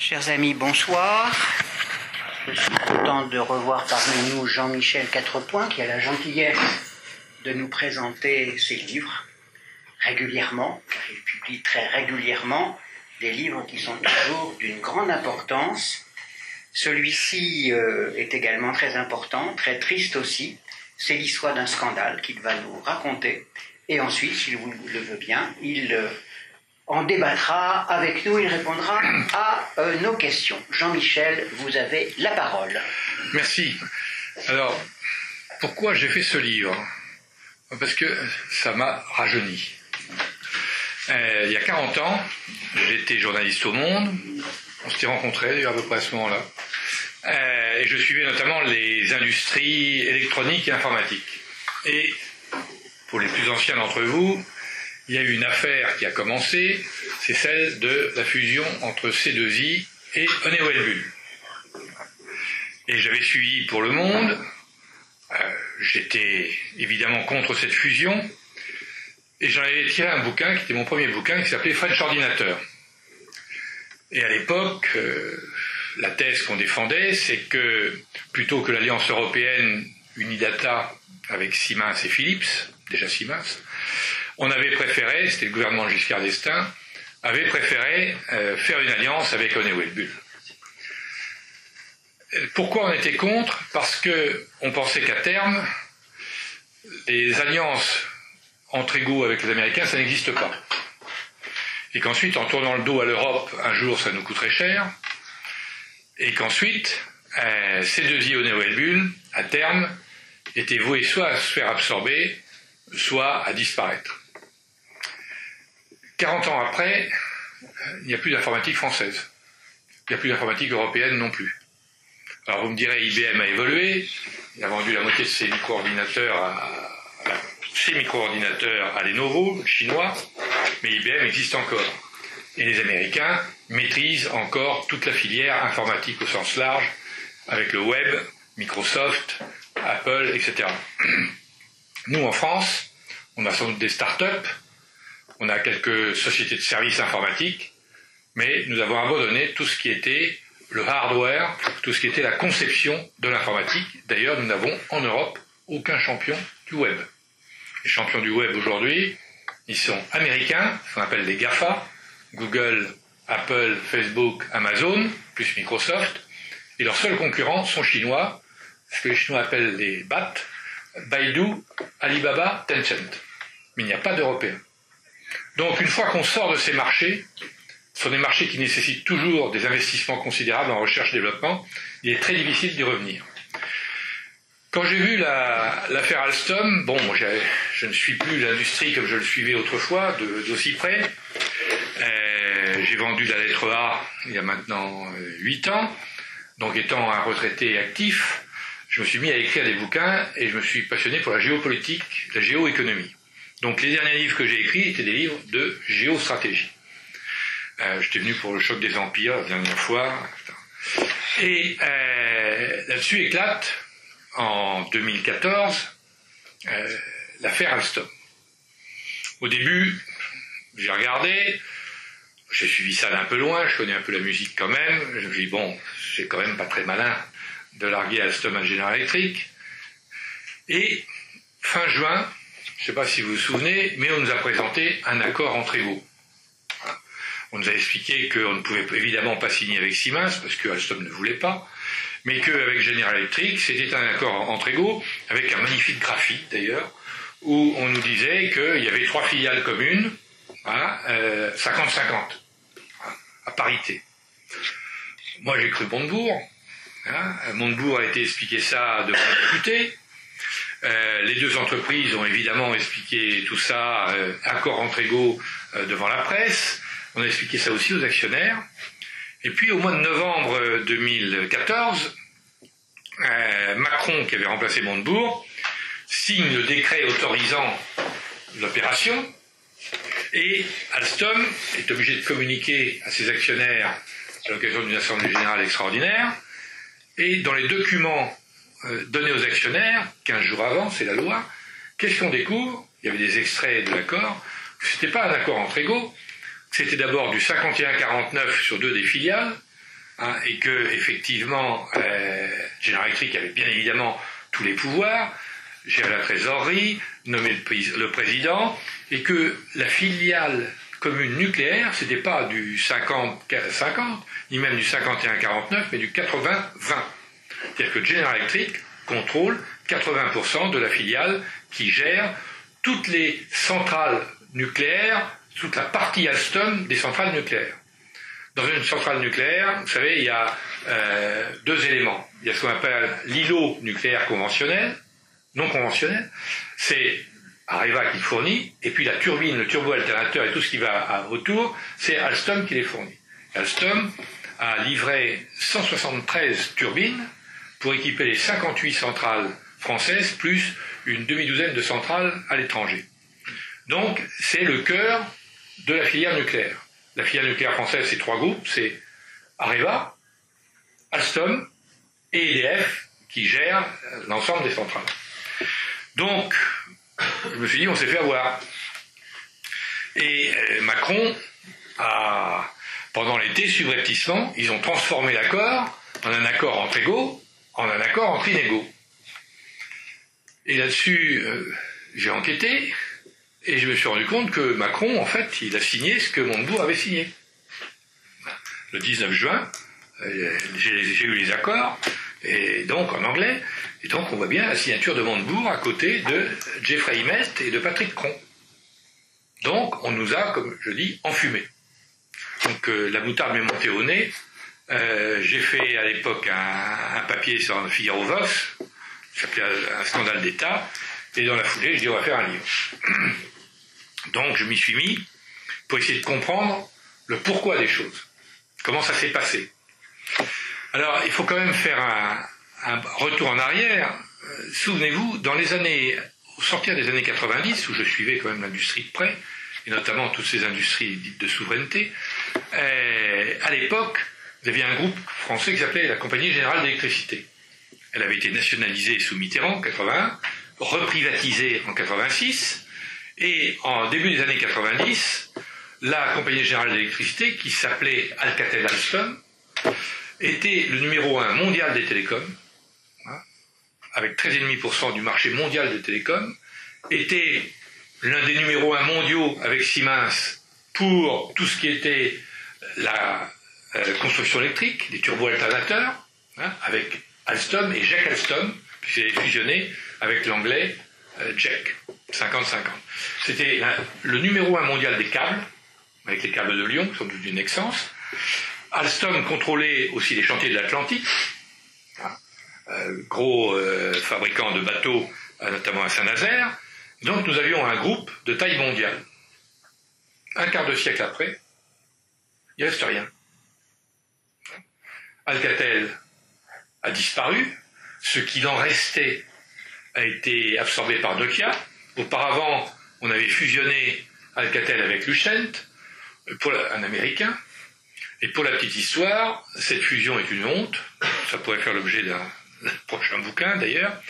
Chers amis, bonsoir. Je suis content de revoir parmi nous Jean-Michel Quatrepoint, qui a la gentillesse de nous présenter ses livres régulièrement, car il publie très régulièrement des livres qui sont toujours d'une grande importance. Celui-ci est également très important, très triste aussi. C'est l'histoire d'un scandale qu'il va nous raconter. Et ensuite, s'il le veut bien, il en débattra avec nous, il répondra à nos questions. Jean-Michel, vous avez la parole. Merci. Alors, pourquoi j'ai fait ce livre? Parce que ça m'a rajeuni. Il y a 40 ans, j'étais journaliste au Monde. On s'était rencontrés d'ailleurs à peu près à ce moment-là. Et je suivais notamment les industries électroniques et informatiques. Et pour les plus anciens d'entre vous, il y a eu une affaire qui a commencé, c'est celle de la fusion entre C2I et Honeywell Bull. Et j'avais suivi pour Le Monde, j'étais évidemment contre cette fusion, et j'en avais tiré un bouquin qui était mon premier bouquin, qui s'appelait French Ordinateur. Et à l'époque, la thèse qu'on défendait, c'est que plutôt que l'alliance européenne Unidata avec Siemens et Philips, déjà Siemens, on avait préféré, c'était le gouvernement de Giscard d'Estaing, avait préféré faire une alliance avec Honeywell Bull. Pourquoi on était contre? Parce qu'on pensait qu'à terme, les alliances entre égaux avec les Américains, ça n'existe pas. Et qu'ensuite, en tournant le dos à l'Europe, un jour, ça nous coûterait cher. Et qu'ensuite, C2I Honeywell Bull, à terme, étaient voués soit à se faire absorber, soit à disparaître. 40 ans après, il n'y a plus d'informatique française. Il n'y a plus d'informatique européenne non plus. Alors vous me direz, IBM a évolué, il a vendu la moitié de ses micro-ordinateurs à Lenovo, le chinois, mais IBM existe encore. Et les Américains maîtrisent encore toute la filière informatique au sens large, avec le web, Microsoft, Apple, etc. Nous, en France, on a sans doute des start-up, on a quelques sociétés de services informatiques, mais nous avons abandonné tout ce qui était le hardware, tout ce qui était la conception de l'informatique. D'ailleurs, nous n'avons en Europe aucun champion du web. Les champions du web aujourd'hui, ils sont américains, ce qu'on appelle les GAFA, Google, Apple, Facebook, Amazon, plus Microsoft, et leurs seuls concurrents sont chinois, ce que les Chinois appellent les BAT, Baidu, Alibaba, Tencent. Mais il n'y a pas d'Européens. Donc une fois qu'on sort de ces marchés, ce sont des marchés qui nécessitent toujours des investissements considérables en recherche-développement, il est très difficile d'y revenir. Quand j'ai vu l'affaire Alstom, bon, je ne suis plus l'industrie comme je le suivais autrefois, d'aussi près. J'ai vendu la lettre A il y a maintenant 8 ans, donc étant un retraité actif, je me suis mis à écrire des bouquins et je me suis passionné pour la géopolitique, la géoéconomie. Donc les derniers livres que j'ai écrits étaient des livres de géostratégie. J'étais venu pour le choc des empires la dernière fois. Et là-dessus éclate, en 2014, l'affaire Alstom. Au début, j'ai regardé, j'ai suivi ça d'un peu loin, je connais un peu la musique quand même, je me dis bon, c'est quand même pas très malin de larguer Alstom à General Electric. Et fin juin, je ne sais pas si vous vous souvenez, mais on nous a présenté un accord entre égaux. On nous a expliqué qu'on ne pouvait évidemment pas signer avec Siemens, parce que Alstom ne voulait pas, mais qu'avec General Electric, c'était un accord entre égaux, avec un magnifique graphique d'ailleurs, où on nous disait qu'il y avait 3 filiales communes, 50-50, à parité. Moi j'ai cru Montebourg, Montebourg a été expliqué ça devant le député. Les deux entreprises ont évidemment expliqué tout ça, accord entre égaux, devant la presse. On a expliqué ça aussi aux actionnaires. Et puis au mois de novembre 2014, Macron, qui avait remplacé Montebourg, signe le décret autorisant l'opération, et Alstom est obligé de communiquer à ses actionnaires à l'occasion d'une assemblée générale extraordinaire, et dans les documents donnés aux actionnaires, 15 jours avant, c'est la loi, qu'est-ce qu'on découvre? Il y avait des extraits de l'accord, ce n'était pas un accord entre égaux, c'était d'abord du 51-49 sur 2 des filiales, hein, et que effectivement General Electric avait bien évidemment tous les pouvoirs, gérer la trésorerie, nommer le président, et que la filiale commune nucléaire, c'était pas du 50-50, ni même du 51-49, mais du 80-20. C'est-à-dire que General Electric contrôle 80% de la filiale qui gère toutes les centrales nucléaires, toute la partie Alstom des centrales nucléaires. Dans une centrale nucléaire, vous savez, il y a deux éléments. Il y a ce qu'on appelle l'îlot nucléaire conventionnel, non conventionnel, c'est Areva qui le fournit, et puis la turbine, le turbo-alternateur et tout ce qui va autour, c'est Alstom qui les fournit. Alstom a livré 173 turbines pour équiper les 58 centrales françaises, plus une demi-douzaine de centrales à l'étranger. Donc, c'est le cœur de la filière nucléaire. La filière nucléaire française, c'est trois groupes, c'est Areva, Alstom et EDF, qui gèrent l'ensemble des centrales. Donc, je me suis dit, on s'est fait avoir. Et Macron a, pendant l'été, subrepticement, ils ont transformé l'accord en un accord entre égaux, en un accord entre inégaux. Et là-dessus, j'ai enquêté, et je me suis rendu compte que Macron, en fait, il a signé ce que Montebourg avait signé. Le 19 juin, j'ai eu les accords, et donc en anglais, et donc on voit bien la signature de Montebourg à côté de Jeffrey Immelt et de Patrick Cron. Donc on nous a, comme je dis, enfumés. Donc la moutarde m'est montée au nez. J'ai fait à l'époque un papier sur le Figaro Vox, qui s'appelait un scandale d'État, et dans la foulée, je dis on va faire un livre. Donc je m'y suis mis pour essayer de comprendre le pourquoi des choses. Comment ça s'est passé. Alors il faut quand même faire un retour en arrière. Souvenez-vous, dans les années, au sortir des années 90, où je suivais quand même l'industrie de près, et notamment toutes ces industries dites de souveraineté, à l'époque, vous aviez un groupe français qui s'appelait la Compagnie Générale d'Électricité. Elle avait été nationalisée sous Mitterrand en 81, reprivatisée en 86, et en début des années 90, la Compagnie Générale d'Électricité, qui s'appelait Alcatel-Alstom, était le numéro 1 mondial des télécoms, hein, avec 13,5% du marché mondial des télécoms, était l'un des numéros 1 mondiaux avec Siemens pour tout ce qui était la construction électrique, les turbo-alternateurs, hein, avec Alstom et Jack Alstom, qui s'est fusionné avec l'anglais Jack, 50-50. C'était le numéro 1 mondial des câbles, avec les câbles de Lyon, qui sont devenus Nexans. Alstom contrôlait aussi les chantiers de l'Atlantique, hein, gros fabricant de bateaux, notamment à Saint-Nazaire. Donc nous avions un groupe de taille mondiale. Un quart de siècle après, il ne reste rien. Alcatel a disparu, ce qu'il en restait a été absorbé par Nokia. Auparavant, on avait fusionné Alcatel avec Lucent, un Américain. Et pour la petite histoire, cette fusion est une honte. Ça pourrait faire l'objet d'un prochain bouquin d'ailleurs,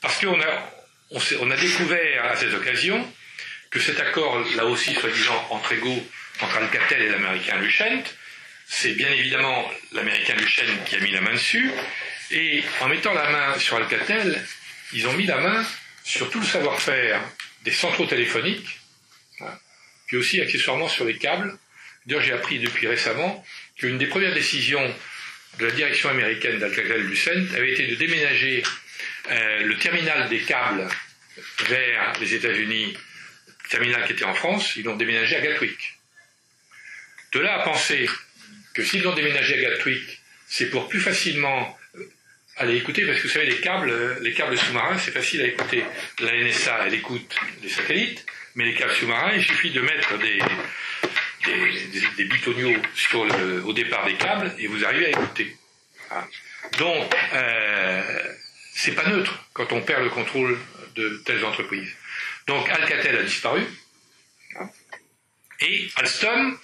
parce qu'on a découvert à cette occasion que cet accord, là aussi soi-disant entre égaux, entre Alcatel et l'américain Lucent, c'est bien évidemment l'américain Lucent qui a mis la main dessus, et en mettant la main sur Alcatel, ils ont mis la main sur tout le savoir-faire des centraux téléphoniques, hein, puis aussi accessoirement sur les câbles. D'ailleurs, j'ai appris depuis récemment qu'une des premières décisions de la direction américaine d'Alcatel-Lucent avait été de déménager le terminal des câbles vers les États-Unis, le terminal qui était en France, ils l'ont déménagé à Gatwick. De là à penser que s'ils l'ont déménagé à Gatwick, c'est pour plus facilement aller écouter, parce que vous savez, les câbles sous-marins, c'est facile à écouter. La NSA, elle écoute les satellites, mais les câbles sous-marins, il suffit de mettre des butonniaux au départ des câbles et vous arrivez à écouter. Hein. Donc, c'est pas neutre quand on perd le contrôle de telles entreprises. Donc, Alcatel a disparu, hein, et Alstom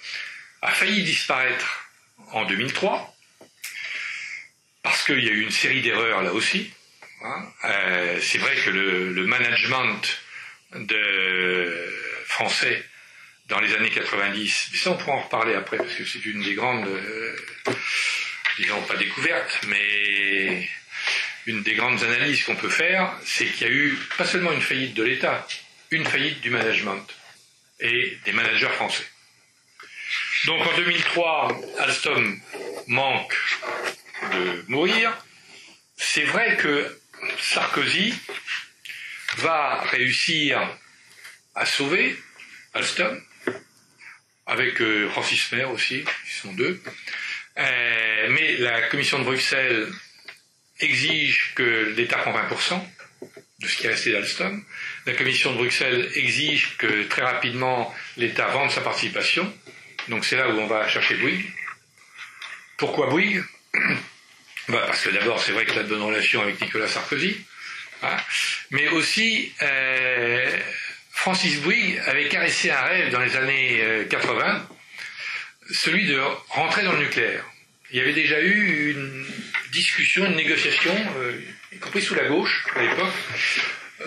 a failli disparaître en 2003 parce qu'il y a eu une série d'erreurs là aussi. Hein. C'est vrai que le management français dans les années 90, mais ça on pourra en reparler après, parce que c'est une des grandes disons pas découverte, mais une des grandes analyses qu'on peut faire, c'est qu'il y a eu pas seulement une faillite de l'État, une faillite du management et des managers français. Donc en 2003, Alstom manque de mourir. C'est vrai que Sarkozy va réussir à sauver Alstom, avec Francis Mer aussi, ils sont deux. Mais la commission de Bruxelles exige que l'État prenne 20% de ce qui est resté d'Alstom. La commission de Bruxelles exige que très rapidement l'État vende sa participation. Donc c'est là où on va chercher Bouygues. Pourquoi Bouygues? Parce que d'abord c'est vrai qu'il a de bonnes relations avec Nicolas Sarkozy, hein, mais aussi Francis Bouygues avait caressé un rêve dans les années 80, celui de rentrer dans le nucléaire. Il y avait déjà eu une discussion, une négociation, y compris sous la gauche à l'époque,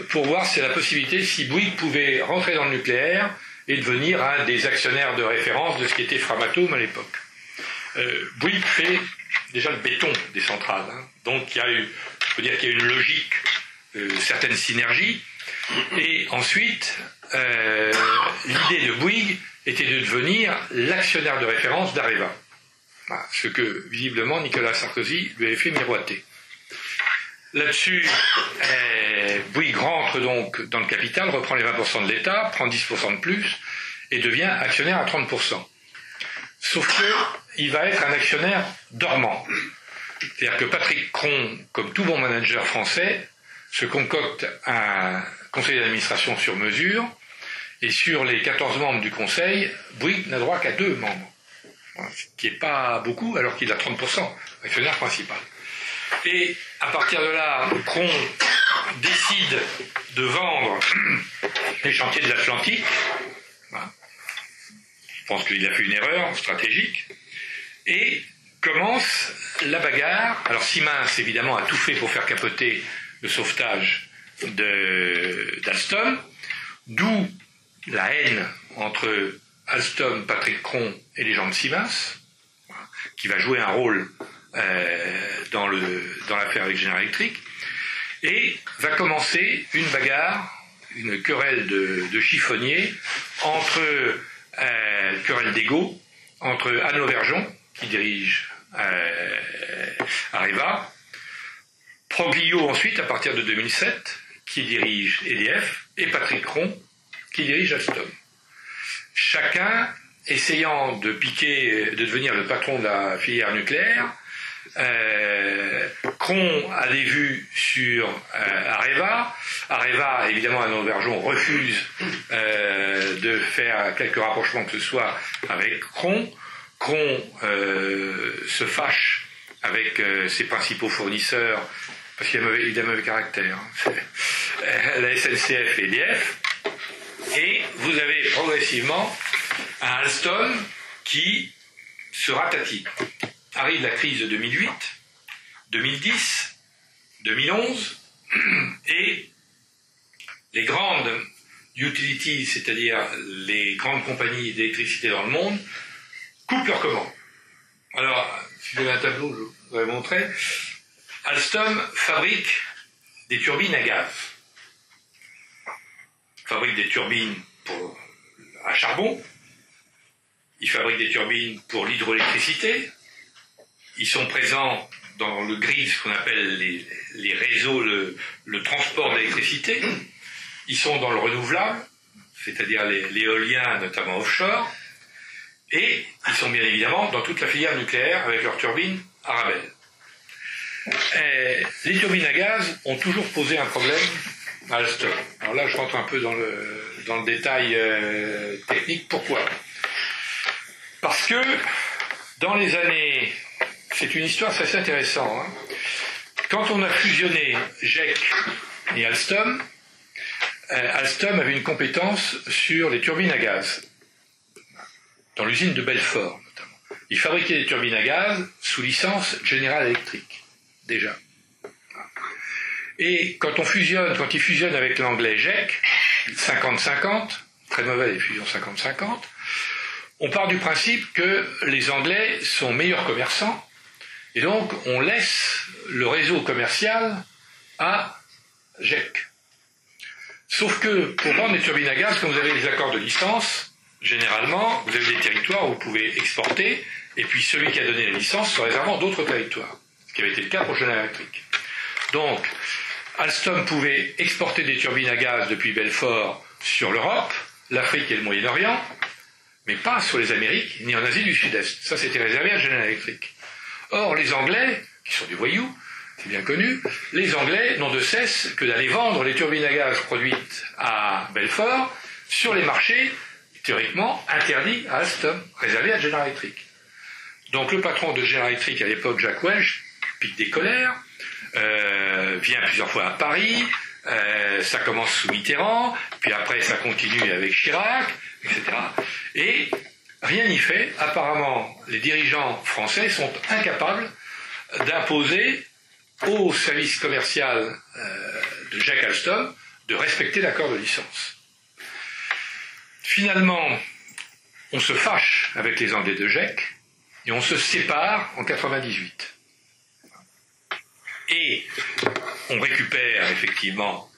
pour voir si la possibilité, si Bouygues pouvait rentrer dans le nucléaire et devenir un des actionnaires de référence de ce qui était Framatome à l'époque. Bouygues fait déjà le béton des centrales, hein. Donc il y a eu, je peux dire qu'il y a une logique, certaines synergies, et ensuite l'idée de Bouygues était de devenir l'actionnaire de référence d'Areva, ce que visiblement Nicolas Sarkozy lui avait fait miroiter. Là-dessus, Bouygues rentre donc dans le capital, reprend les 20% de l'État, prend 10% de plus et devient actionnaire à 30%. Sauf qu'il va être un actionnaire dormant. C'est-à-dire que Patrick Cron, comme tout bon manager français, se concocte un conseil d'administration sur mesure, et sur les 14 membres du conseil, Bouygues n'a droit qu'à 2 membres. Ce qui n'est pas beaucoup, alors qu'il a 30%, actionnaire principal. Et à partir de là, Cron décide de vendre les chantiers de l'Atlantique. Je pense qu'il a fait une erreur stratégique. Et commence la bagarre. Alors Siemens, évidemment, a tout fait pour faire capoter le sauvetage d'Alstom, d'où la haine entre Alstom, Patrick Cron et les gens de Siemens, qui va jouer un rôle dans l'affaire avec General Electric, et va commencer une bagarre, une querelle de chiffonniers, querelle d'ego, entre Anne Lauvergeon, qui dirige Areva, Proglio ensuite, à partir de 2007, qui dirige EDF, et Patrick Cron, qui dirige Alstom. Chacun essayant de devenir le patron de la filière nucléaire. Cron a des vues sur Areva. Areva, évidemment, Anne Lauvergeon refuse de faire quelques rapprochements que ce soit avec Cron. Cron se fâche avec ses principaux fournisseurs, parce qu'il a mauvais caractère, hein. La SNCF et EDF. Et vous avez progressivement un Alstom qui se ratatine. Arrive la crise de 2008, 2010, 2011, et les grandes utilities, c'est-à-dire les grandes compagnies d'électricité dans le monde, coupent leurs commandes. Alors, si vous avez un tableau, je vous vais montrer. Alstom fabrique des turbines à gaz. Fabrique des turbines à charbon. Ils fabriquent des turbines pour l'hydroélectricité. Ils sont présents dans le grid, ce qu'on appelle les réseaux, le transport d'électricité. Ils sont dans le renouvelable, c'est-à-dire l'éolien, notamment offshore. Et ils sont bien évidemment dans toute la filière nucléaire avec leurs turbines Arabelle. Les turbines à gaz ont toujours posé un problème à Alstom. Alors là, je rentre un peu dans le détail technique. Pourquoi? Parce que dans les années... C'est une histoire assez intéressante, hein. Quand on a fusionné GEC et Alstom, Alstom avait une compétence sur les turbines à gaz, dans l'usine de Belfort notamment. Ils fabriquaient des turbines à gaz sous licence General Electric, déjà. Et quand ils fusionnent avec l'anglais GEC, 50-50, très mauvais les fusions 50-50, on part du principe que les Anglais sont meilleurs commerçants Et donc, on laisse le réseau commercial à GEC. Sauf que, pour vendre des turbines à gaz, quand vous avez des accords de licence, généralement, vous avez des territoires où vous pouvez exporter, et puis celui qui a donné la licence se réservant d'autres territoires, ce qui avait été le cas pour General Electric. Donc, Alstom pouvait exporter des turbines à gaz depuis Belfort sur l'Europe, l'Afrique et le Moyen-Orient, mais pas sur les Amériques, ni en Asie du Sud-Est. Ça, c'était réservé à General Electric. Or, les Anglais, qui sont des voyous, c'est bien connu, les Anglais n'ont de cesse que d'aller vendre les turbines à gaz produites à Belfort sur les marchés, théoriquement, interdits à Alstom, réservés à General Electric. Donc, le patron de General Electric, à l'époque, Jack Welch, pique des colères, vient plusieurs fois à Paris, ça commence sous Mitterrand, puis après ça continue avec Chirac, etc. Et rien n'y fait. Apparemment, les dirigeants français sont incapables d'imposer au service commercial de Jacques Alstom de respecter l'accord de licence. Finalement, on se fâche avec les Anglais de GEC et on se sépare en 98. Et on récupère effectivement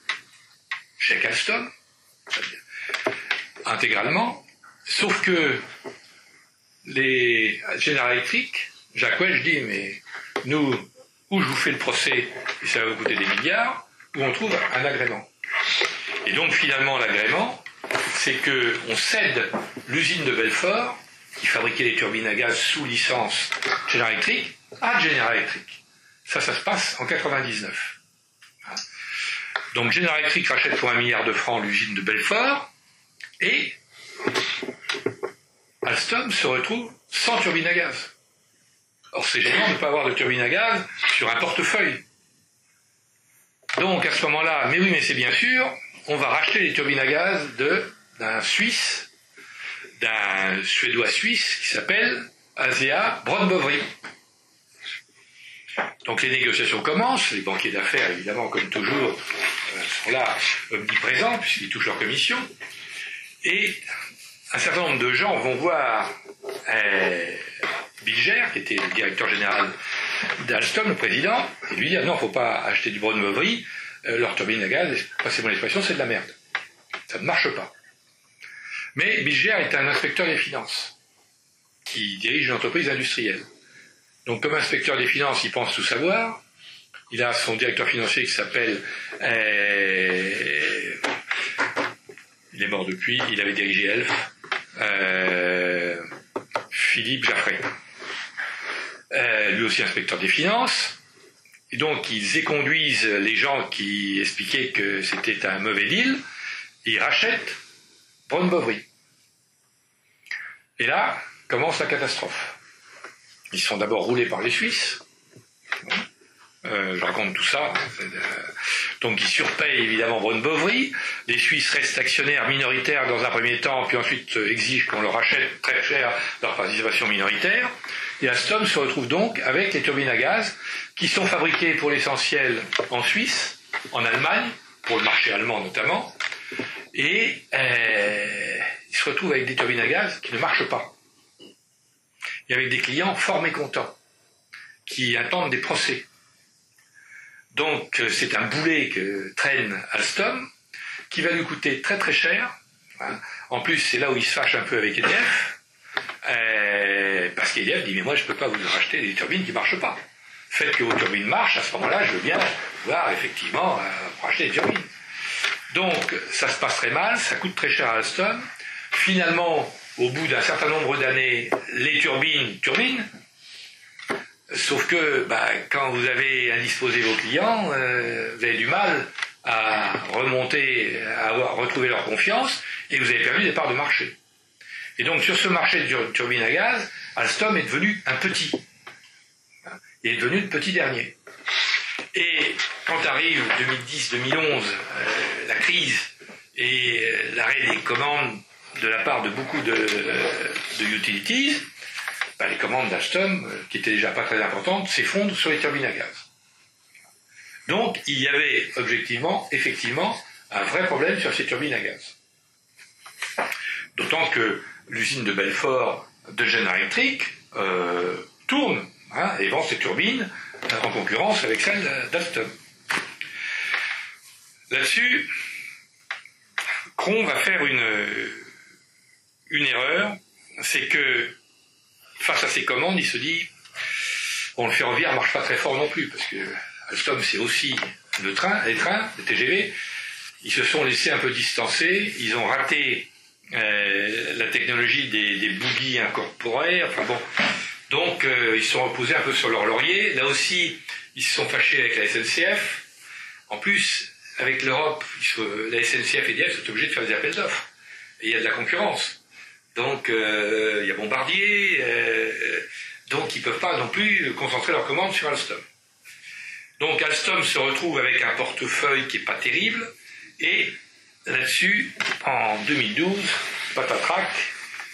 GEC Alstom, intégralement, sauf que les General Electric, Jack Welch dit, mais nous, où je vous fais le procès, et ça va vous coûter des milliards, où on trouve un agrément. Et donc finalement l'agrément, c'est qu'on cède l'usine de Belfort, qui fabriquait les turbines à gaz sous licence General Electric, à General Electric. Ça se passe en 99. Donc General Electric rachète pour 1 milliard de francs l'usine de Belfort, et Alstom se retrouve sans turbine à gaz. Or, c'est gênant de ne pas avoir de turbine à gaz sur un portefeuille. Donc, à ce moment-là, mais oui, mais c'est bien sûr, on va racheter les turbines à gaz d'un Suisse, d'un Suédois suisse qui s'appelle ASEA Brown Boveri. Donc, les négociations commencent, les banquiers d'affaires, évidemment, comme toujours, sont là, omniprésents, puisqu'ils touchent leur commission, et un certain nombre de gens vont voir Bilger, qui était le directeur général d'Alstom, le président, et lui dire non, il ne faut pas acheter du Brown Boveri, leur turbine à gaz, passez mon expression, c'est de la merde. Ça ne marche pas. Mais Bilger est un inspecteur des finances, qui dirige une entreprise industrielle. Donc comme inspecteur des finances, il pense tout savoir. Il a son directeur financier qui s'appelle... il est mort depuis, il avait dirigé Elf. Philippe Jaffray. Lui aussi inspecteur des finances. Et donc ils éconduisent les gens qui expliquaient que c'était un mauvais deal. Et ils rachètent Brown Boveri. Et là commence la catastrophe. Ils sont d'abord roulés par les Suisses. Je raconte tout ça. Donc ils surpayent évidemment Brown Boveri. Les Suisses restent actionnaires minoritaires dans un premier temps, puis ensuite exigent qu'on leur rachète très cher leur participation minoritaire. Et Alstom se retrouve donc avec les turbines à gaz qui sont fabriquées pour l'essentiel en Suisse, en Allemagne, pour le marché allemand notamment, et ils se retrouvent avec des turbines à gaz qui ne marchent pas. Et avec des clients fort mécontents, qui attendent des procès. Donc c'est un boulet que traîne Alstom, qui va lui coûter très très cher. En plus, c'est là où il se fâche un peu avec EDF, parce qu'EDF dit mais moi je ne peux pas vous racheter des turbines qui ne marchent pas. Faites que vos turbines marchent, à ce moment-là je veux bien pouvoir effectivement racheter des turbines. Donc ça se passe très mal, ça coûte très cher à Alstom. Finalement, au bout d'un certain nombre d'années, les turbines, sauf que quand vous avez indisposé vos clients, vous avez du mal à remonter, à retrouver leur confiance, et vous avez perdu des parts de marché. Et donc sur ce marché de turbines à gaz, Alstom est devenu un petit. Il est devenu le petit dernier. Et quand arrive 2010-2011, la crise et l'arrêt des commandes de la part de beaucoup de utilities, les commandes d'Alstom, qui étaient déjà pas très importantes, s'effondrent sur les turbines à gaz. Donc il y avait effectivement, un vrai problème sur ces turbines à gaz. D'autant que l'usine de Belfort de General Electric tourne hein, et vend ses turbines en concurrence avec celle d'Alstom. Là-dessus, Cron va faire une erreur, c'est que face à ses commandes, il se dit bon, le ferroviaire ne marche pas très fort non plus, parce que Alstom c'est aussi les trains, les TGV. Ils se sont laissés un peu distancer, ils ont raté la technologie des bogies incorporées, enfin bon, donc ils se sont reposés un peu sur leur laurier. Là aussi, ils se sont fâchés avec la SNCF. En plus, avec l'Europe, la SNCF et EDF sont obligés de faire des appels d'offres. Et il y a de la concurrence. Donc, il y a Bombardier, donc ils ne peuvent pas non plus concentrer leurs commandes sur Alstom. Donc Alstom se retrouve avec un portefeuille qui n'est pas terrible, et là-dessus, en 2012, patatrac,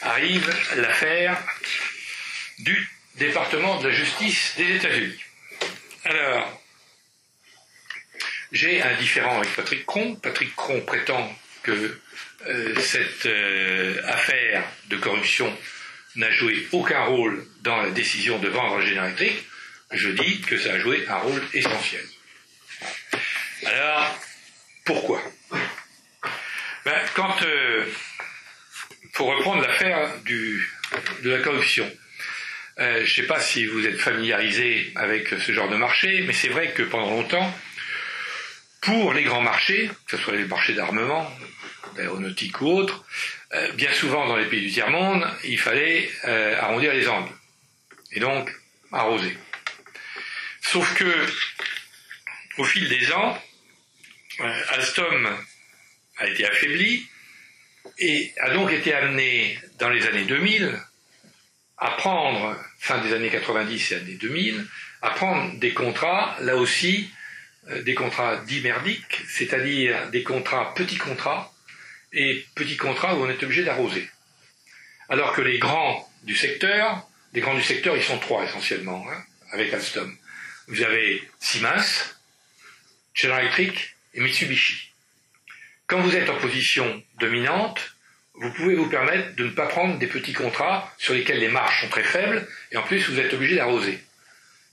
arrive l'affaire du département de la justice des États-Unis. Alors, j'ai un différend avec Patrick Cron. Patrick Cron prétend que cette affaire de corruption n'a joué aucun rôle dans la décision de vendre General Electric. Je dis que ça a joué un rôle essentiel. Alors, pourquoi? Pour reprendre l'affaire de la corruption, je ne sais pas si vous êtes familiarisé avec ce genre de marché, mais c'est vrai que pendant longtemps, pour les grands marchés, que ce soit les marchés d'armement, d'aéronautique ou autres, bien souvent dans les pays du tiers-monde, il fallait arrondir les angles, et donc arroser. Sauf que, au fil des ans, Alstom a été affaibli et a donc été amené dans les années 2000 à prendre, fin des années 90 et années 2000, à prendre des contrats, là aussi, des contrats dits merdiques, c'est-à-dire des petits contrats où on est obligé d'arroser. Alors que les grands du secteur, ils sont trois essentiellement, hein, avec Alstom. Vous avez Siemens, General Electric et Mitsubishi. Quand vous êtes en position dominante, vous pouvez vous permettre de ne pas prendre des petits contrats sur lesquels les marges sont très faibles, et en plus vous êtes obligé d'arroser.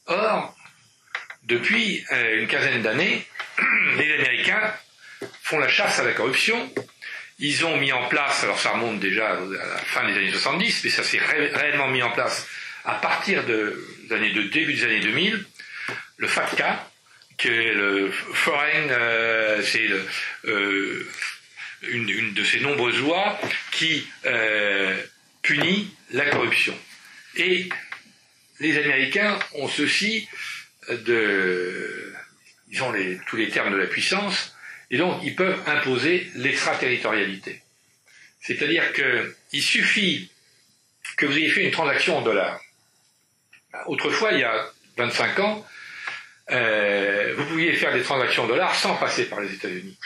Or, depuis une quinzaine d'années, les Américains font la chasse à la corruption. Ils ont mis en place, alors ça remonte déjà à la fin des années 70, mais ça s'est réellement mis en place à partir début des années 2000, le FATCA, qui est le Foreign, c'est une de ces nombreuses lois qui punit la corruption. Et les Américains ont ceci ils ont tous les termes de la puissance, et donc ils peuvent imposer l'extraterritorialité. C'est-à-dire qu'il suffit que vous ayez fait une transaction en dollars. Autrefois, il y a 25 ans, vous pouviez faire des transactions en dollars sans passer par les États-Unis.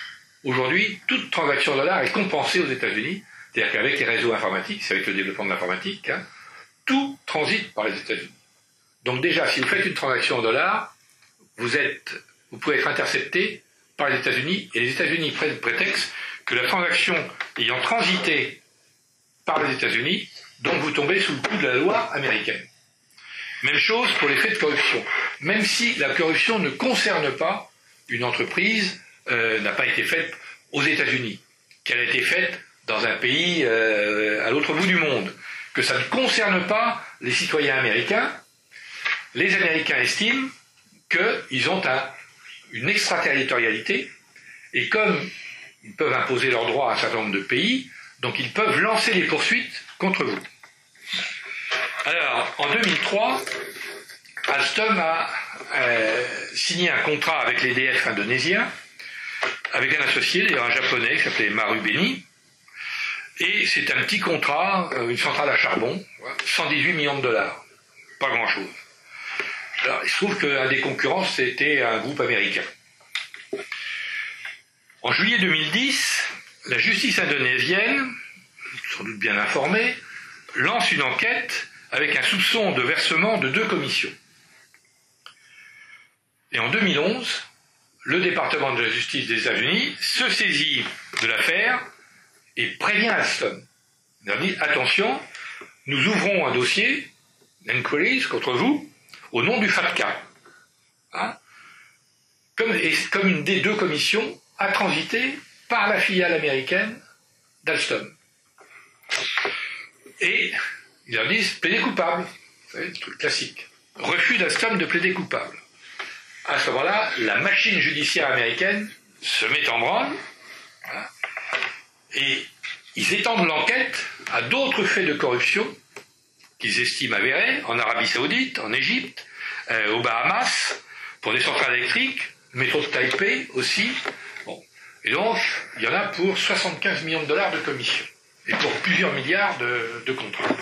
Aujourd'hui, toute transaction en dollars est compensée aux États-Unis, c'est-à-dire qu'avec les réseaux informatiques, c'est avec le développement de l'informatique, hein, tout transite par les États-Unis. Donc déjà, si vous faites une transaction en dollars, vous pouvez être intercepté par les États-Unis, et les États-Unis prennent prétexte que la transaction ayant transité par les États-Unis, donc vous tombez sous le coup de la loi américaine. Même chose pour les faits de corruption. Même si la corruption ne concerne pas une entreprise, n'a pas été faite aux États-Unis, qu'elle a été faite dans un pays à l'autre bout du monde, que ça ne concerne pas les citoyens américains, les Américains estiment qu'ils ont une extraterritorialité, et comme ils peuvent imposer leurs droits à un certain nombre de pays, donc ils peuvent lancer les poursuites contre vous. Alors, en 2003, Alstom a signé un contrat avec l'EDF indonésien, avec un associé, d'ailleurs un japonais qui s'appelait Marubeni, et c'est un petit contrat, une centrale à charbon, 118 millions de dollars, pas grand-chose. Alors, il se trouve qu'un des concurrents, c'était un groupe américain. En juillet 2010, la justice indonésienne, sans doute bien informée, lance une enquête avec un soupçon de versement de 2 commissions. Et en 2011, le département de la justice des États-Unis se saisit de l'affaire et prévient Alstom. Il leur dit, attention, nous ouvrons un dossier, inquiries, contre vous, au nom du FATCA. Hein, comme une des deux commissions a transité par la filiale américaine d'Alstom. Et ils leur disent plaider coupable. Vous savez, le truc classique. Refus d'Alstom de plaider coupable. À ce moment-là, la machine judiciaire américaine se met en branle, hein, et ils étendent l'enquête à d'autres faits de corruption qu'ils estiment avérés en Arabie Saoudite, en Égypte, aux Bahamas, pour des centrales électriques, le métro de Taipei aussi. Bon. Et donc, il y en a pour 75 millions de dollars de commission, et pour plusieurs milliards de contrats.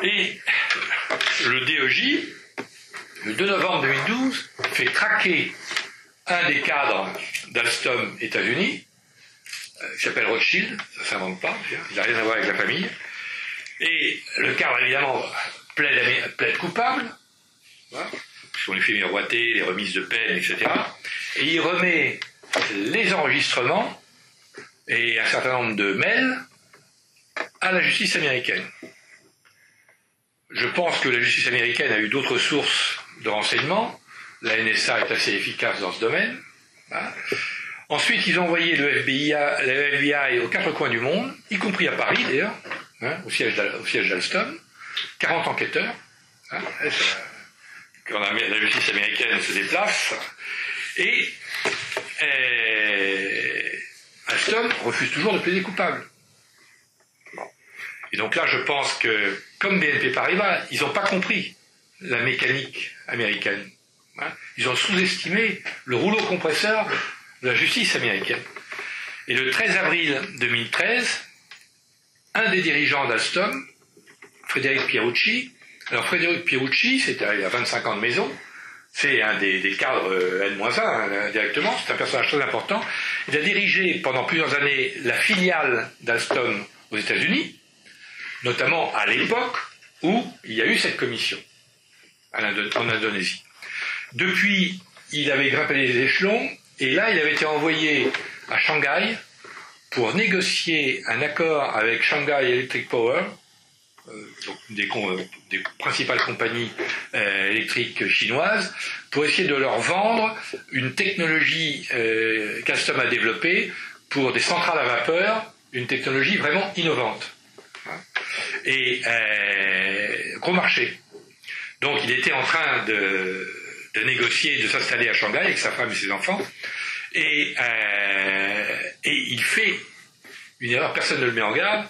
Et le DEJ, le 2 novembre 2012, fait traquer un des cadres d'Alstom États-Unis, qui s'appelle Rothschild, ça ne s'invente pas, il n'a rien à voir avec la famille, et le cadre, évidemment, plaide coupable, voilà, puisqu'on les fait miroiter, les remises de peine, etc., et il remet les enregistrements et un certain nombre de mails à la justice américaine. Je pense que la justice américaine a eu d'autres sources de renseignements. La NSA est assez efficace dans ce domaine. Hein. Ensuite, ils ont envoyé le FBI aux quatre coins du monde, y compris à Paris d'ailleurs, hein, au siège d'Alstom, 40 enquêteurs. Hein, quand la justice américaine se déplace, et Alstom refuse toujours de plaider coupable. Et donc là, je pense que, comme BNP Paribas, ils n'ont pas compris la mécanique américaine. Hein. Ils ont sous-estimé le rouleau compresseur de la justice américaine. Et le 13 avril 2013, un des dirigeants d'Alstom, Frédéric Pierucci, alors Frédéric Pierucci, il a 25 ans de maison, c'est un des cadres N-1 hein, directement, c'est un personnage très important. Il a dirigé pendant plusieurs années la filiale d'Alstom aux États-Unis, notamment à l'époque où il y a eu cette commission en Indonésie. Depuis, il avait grimpé les échelons, et là, il avait été envoyé à Shanghai pour négocier un accord avec Shanghai Electric Power, donc des principales compagnies électriques chinoises, pour essayer de leur vendre une technologie qu'Alstom a développée pour des centrales à vapeur, une technologie vraiment innovante. Et gros marché. Donc il était en train de négocier, de s'installer à Shanghai avec sa femme et ses enfants, et il fait une erreur, personne ne le met en garde.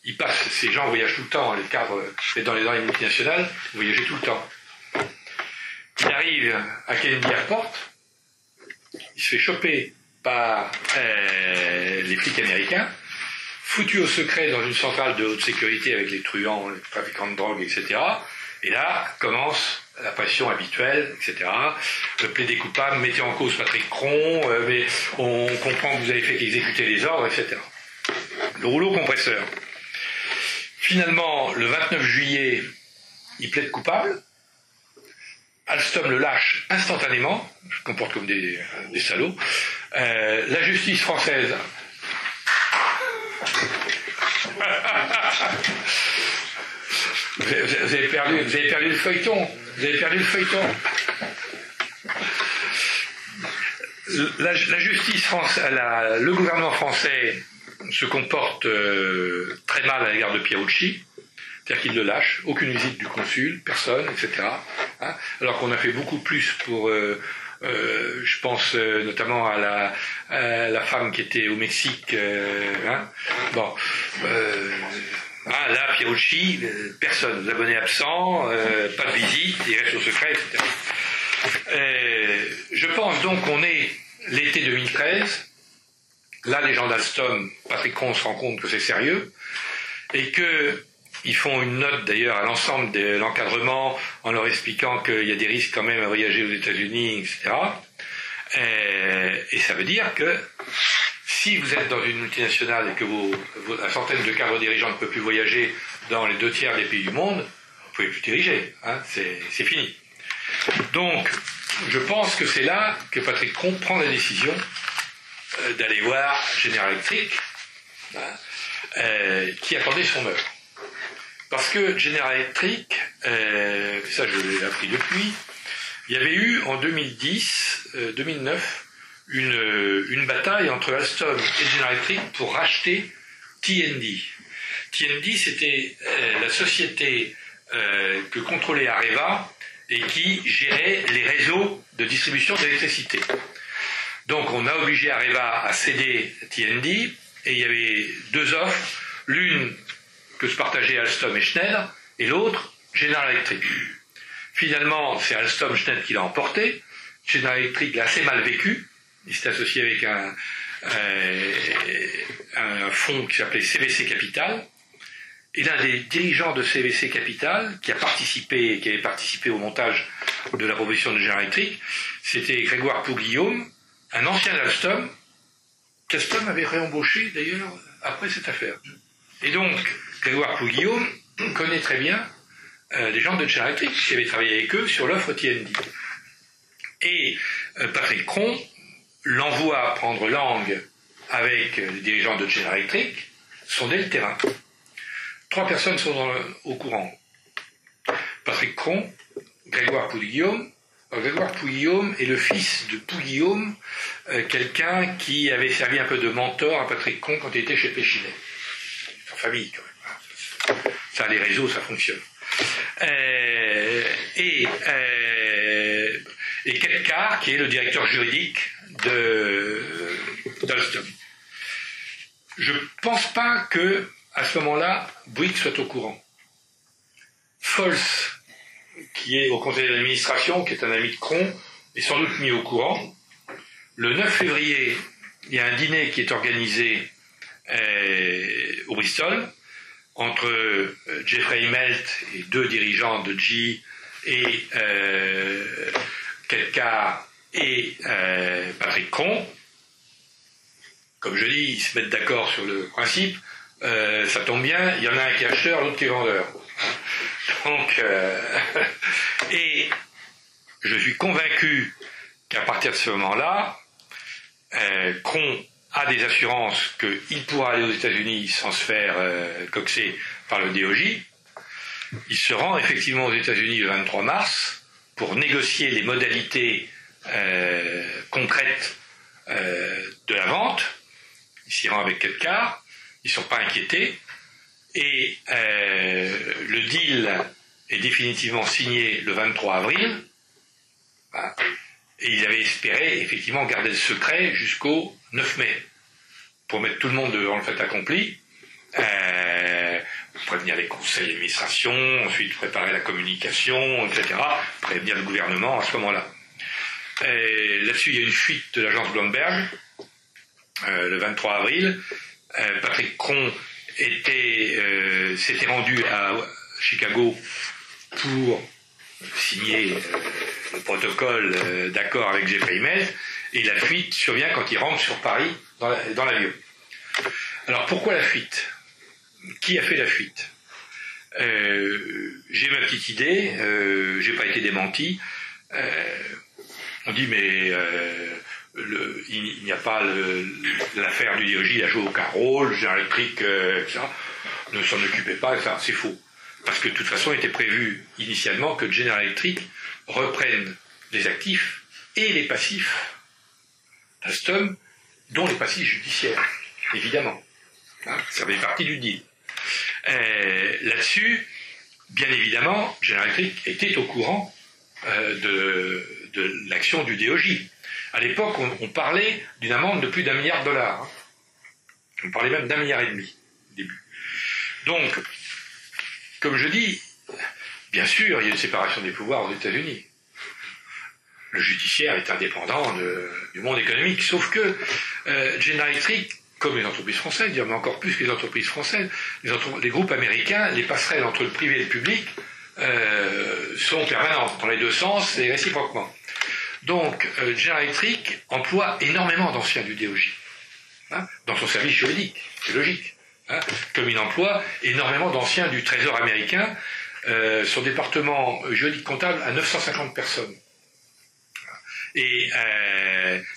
Il passe, ces gens voyagent tout le temps, les cadres dans les multinationales, voyageaient tout le temps. Il arrive à Kennedy Airport, il se fait choper par les flics américains, foutu au secret dans une centrale de haute sécurité avec les truands, les trafiquants de drogue, etc. Et là commence la pression habituelle, etc. Plaider coupable, mettez en cause Patrick Cron, mais on comprend que vous avez fait qu'exécuter les ordres, etc. Le rouleau compresseur. Finalement, le 29 juillet, il plaide coupable. Alstom le lâche instantanément, se comporte comme des salauds. La justice française vous avez perdu le feuilleton. Vous avez perdu le feuilleton. La justice française, le gouvernement français se comporte très mal à l'égard de Pierucci, c'est-à-dire qu'il le lâche, aucune visite du consul, personne, etc. Hein, alors qu'on a fait beaucoup plus pour, je pense notamment à la femme qui était au Mexique. Hein, bon, là, Pierucci, personne, les abonnés absents, pas de visite, il reste au secret, etc. Je pense donc qu'on est l'été 2013. Là, les gens d'Alstom, Patrick Cron se rend compte que c'est sérieux, et qu'ils font une note d'ailleurs à l'ensemble de l'encadrement en leur expliquant qu'il y a des risques quand même à voyager aux États-Unis, etc. Et ça veut dire que si vous êtes dans une multinationale et que la centaine de cadres dirigeants ne peut plus voyager dans les 2/3 des pays du monde, vous ne pouvez plus diriger, hein, c'est fini. Donc, je pense que c'est là que Patrick Cron prend la décision d'aller voir General Electric, hein, qui attendait son heure. Parce que General Electric ça je l'ai appris depuis, il y avait eu en 2009, une bataille entre Alstom et General Electric pour racheter TND. TND, c'était la société que contrôlait Areva et qui gérait les réseaux de distribution d'électricité. Donc on a obligé Areva à céder TND, et il y avait deux offres, l'une que se partageaient Alstom et Schneider, et l'autre General Electric. Finalement, c'est Alstom Schneider qui l'a emporté. General Electric l'a assez mal vécu. Il s'est associé avec un fonds qui s'appelait CVC Capital. Et l'un des dirigeants de CVC Capital, qui avait participé au montage de la proposition de General Electric, c'était Grégoire Pouguillaume, un ancien d'Alstom, qu'Alstom avait réembauché d'ailleurs après cette affaire. Et donc, Grégoire Pouguillaume connaît très bien les gens de General Electric, qui avaient travaillé avec eux sur l'offre TND. Et Patrick Cron l'envoie prendre langue avec les dirigeants de General Electric, sonder le terrain. 3 personnes sont au courant. Patrick Cron, Grégoire Pouguillaume. Grégoire Pouguillaume est le fils de Pouguillaume, quelqu'un qui avait servi un peu de mentor à Patrick Cron quand il était chez Péchinet. En famille, quand même. Ça, les réseaux, ça fonctionne. Et Kate Carr, qui est le directeur juridique d'Alstom. Je ne pense pas que, à ce moment-là, Bouygues soit au courant. Fols, qui est au conseil d'administration, qui est un ami de Cron, est sans doute mis au courant. Le 9 février, il y a un dîner qui est organisé au Bristol entre Jeffrey Immelt et 2 dirigeants de GE et Kate Carr et Patrick Cron. Comme je dis, ils se mettent d'accord sur le principe. Ça tombe bien, il y en a un qui est acheteur, l'autre qui est vendeur. Donc, et je suis convaincu qu'à partir de ce moment-là, Cron a des assurances qu'il pourra aller aux États-Unis sans se faire coxer par le DOJ. Il se rend effectivement aux États-Unis le 23 mars pour négocier les modalités concrètes de la vente. Il s'y rend avec Kate Carr. Ils ne sont pas inquiétés. Et le deal est définitivement signé le 23 avril. Et ils avaient espéré effectivement garder le secret jusqu'au 9 mai pour mettre tout le monde devant le fait accompli, prévenir les conseils d'administration, ensuite préparer la communication, etc., prévenir le gouvernement à ce moment-là. Là-dessus, il y a une fuite de l'agence Bloomberg le 23 avril. Patrick Cron s'était rendu à Chicago pour signer le protocole d'accord avec Jeffrey Immelt, et la fuite survient quand il rentre sur Paris dans l'avion. Alors pourquoi la fuite? Qui a fait la fuite? J'ai ma petite idée, j'ai pas été démenti. On dit mais il n'y a pas l'affaire du DOJ, il a joué aucun rôle, General Electric, etc. Ne s'en occupait pas, etc. C'est faux. Parce que de toute façon, il était prévu initialement que General Electric reprenne les actifs et les passifs d'Alstom, dont les passifs judiciaires, évidemment. Ça fait partie du deal. Là-dessus, bien évidemment, General Electric était au courant de l'action du DOJ. À l'époque, on parlait d'une amende de plus d'1 milliard de dollars. On parlait même d'1,5 milliard au début. Donc, comme je dis, bien sûr, il y a une séparation des pouvoirs aux États-Unis. Le judiciaire est indépendant du monde économique, sauf que General Electric, comme les entreprises françaises, mais encore plus que les entreprises françaises, les groupes américains, les passerelles entre le privé et le public sont permanentes, dans les deux sens et réciproquement. Donc, General Electric emploie énormément d'anciens du DOJ, dans son service juridique, c'est logique. Comme il emploie énormément d'anciens du Trésor américain, son département juridique comptable a 950 personnes. Et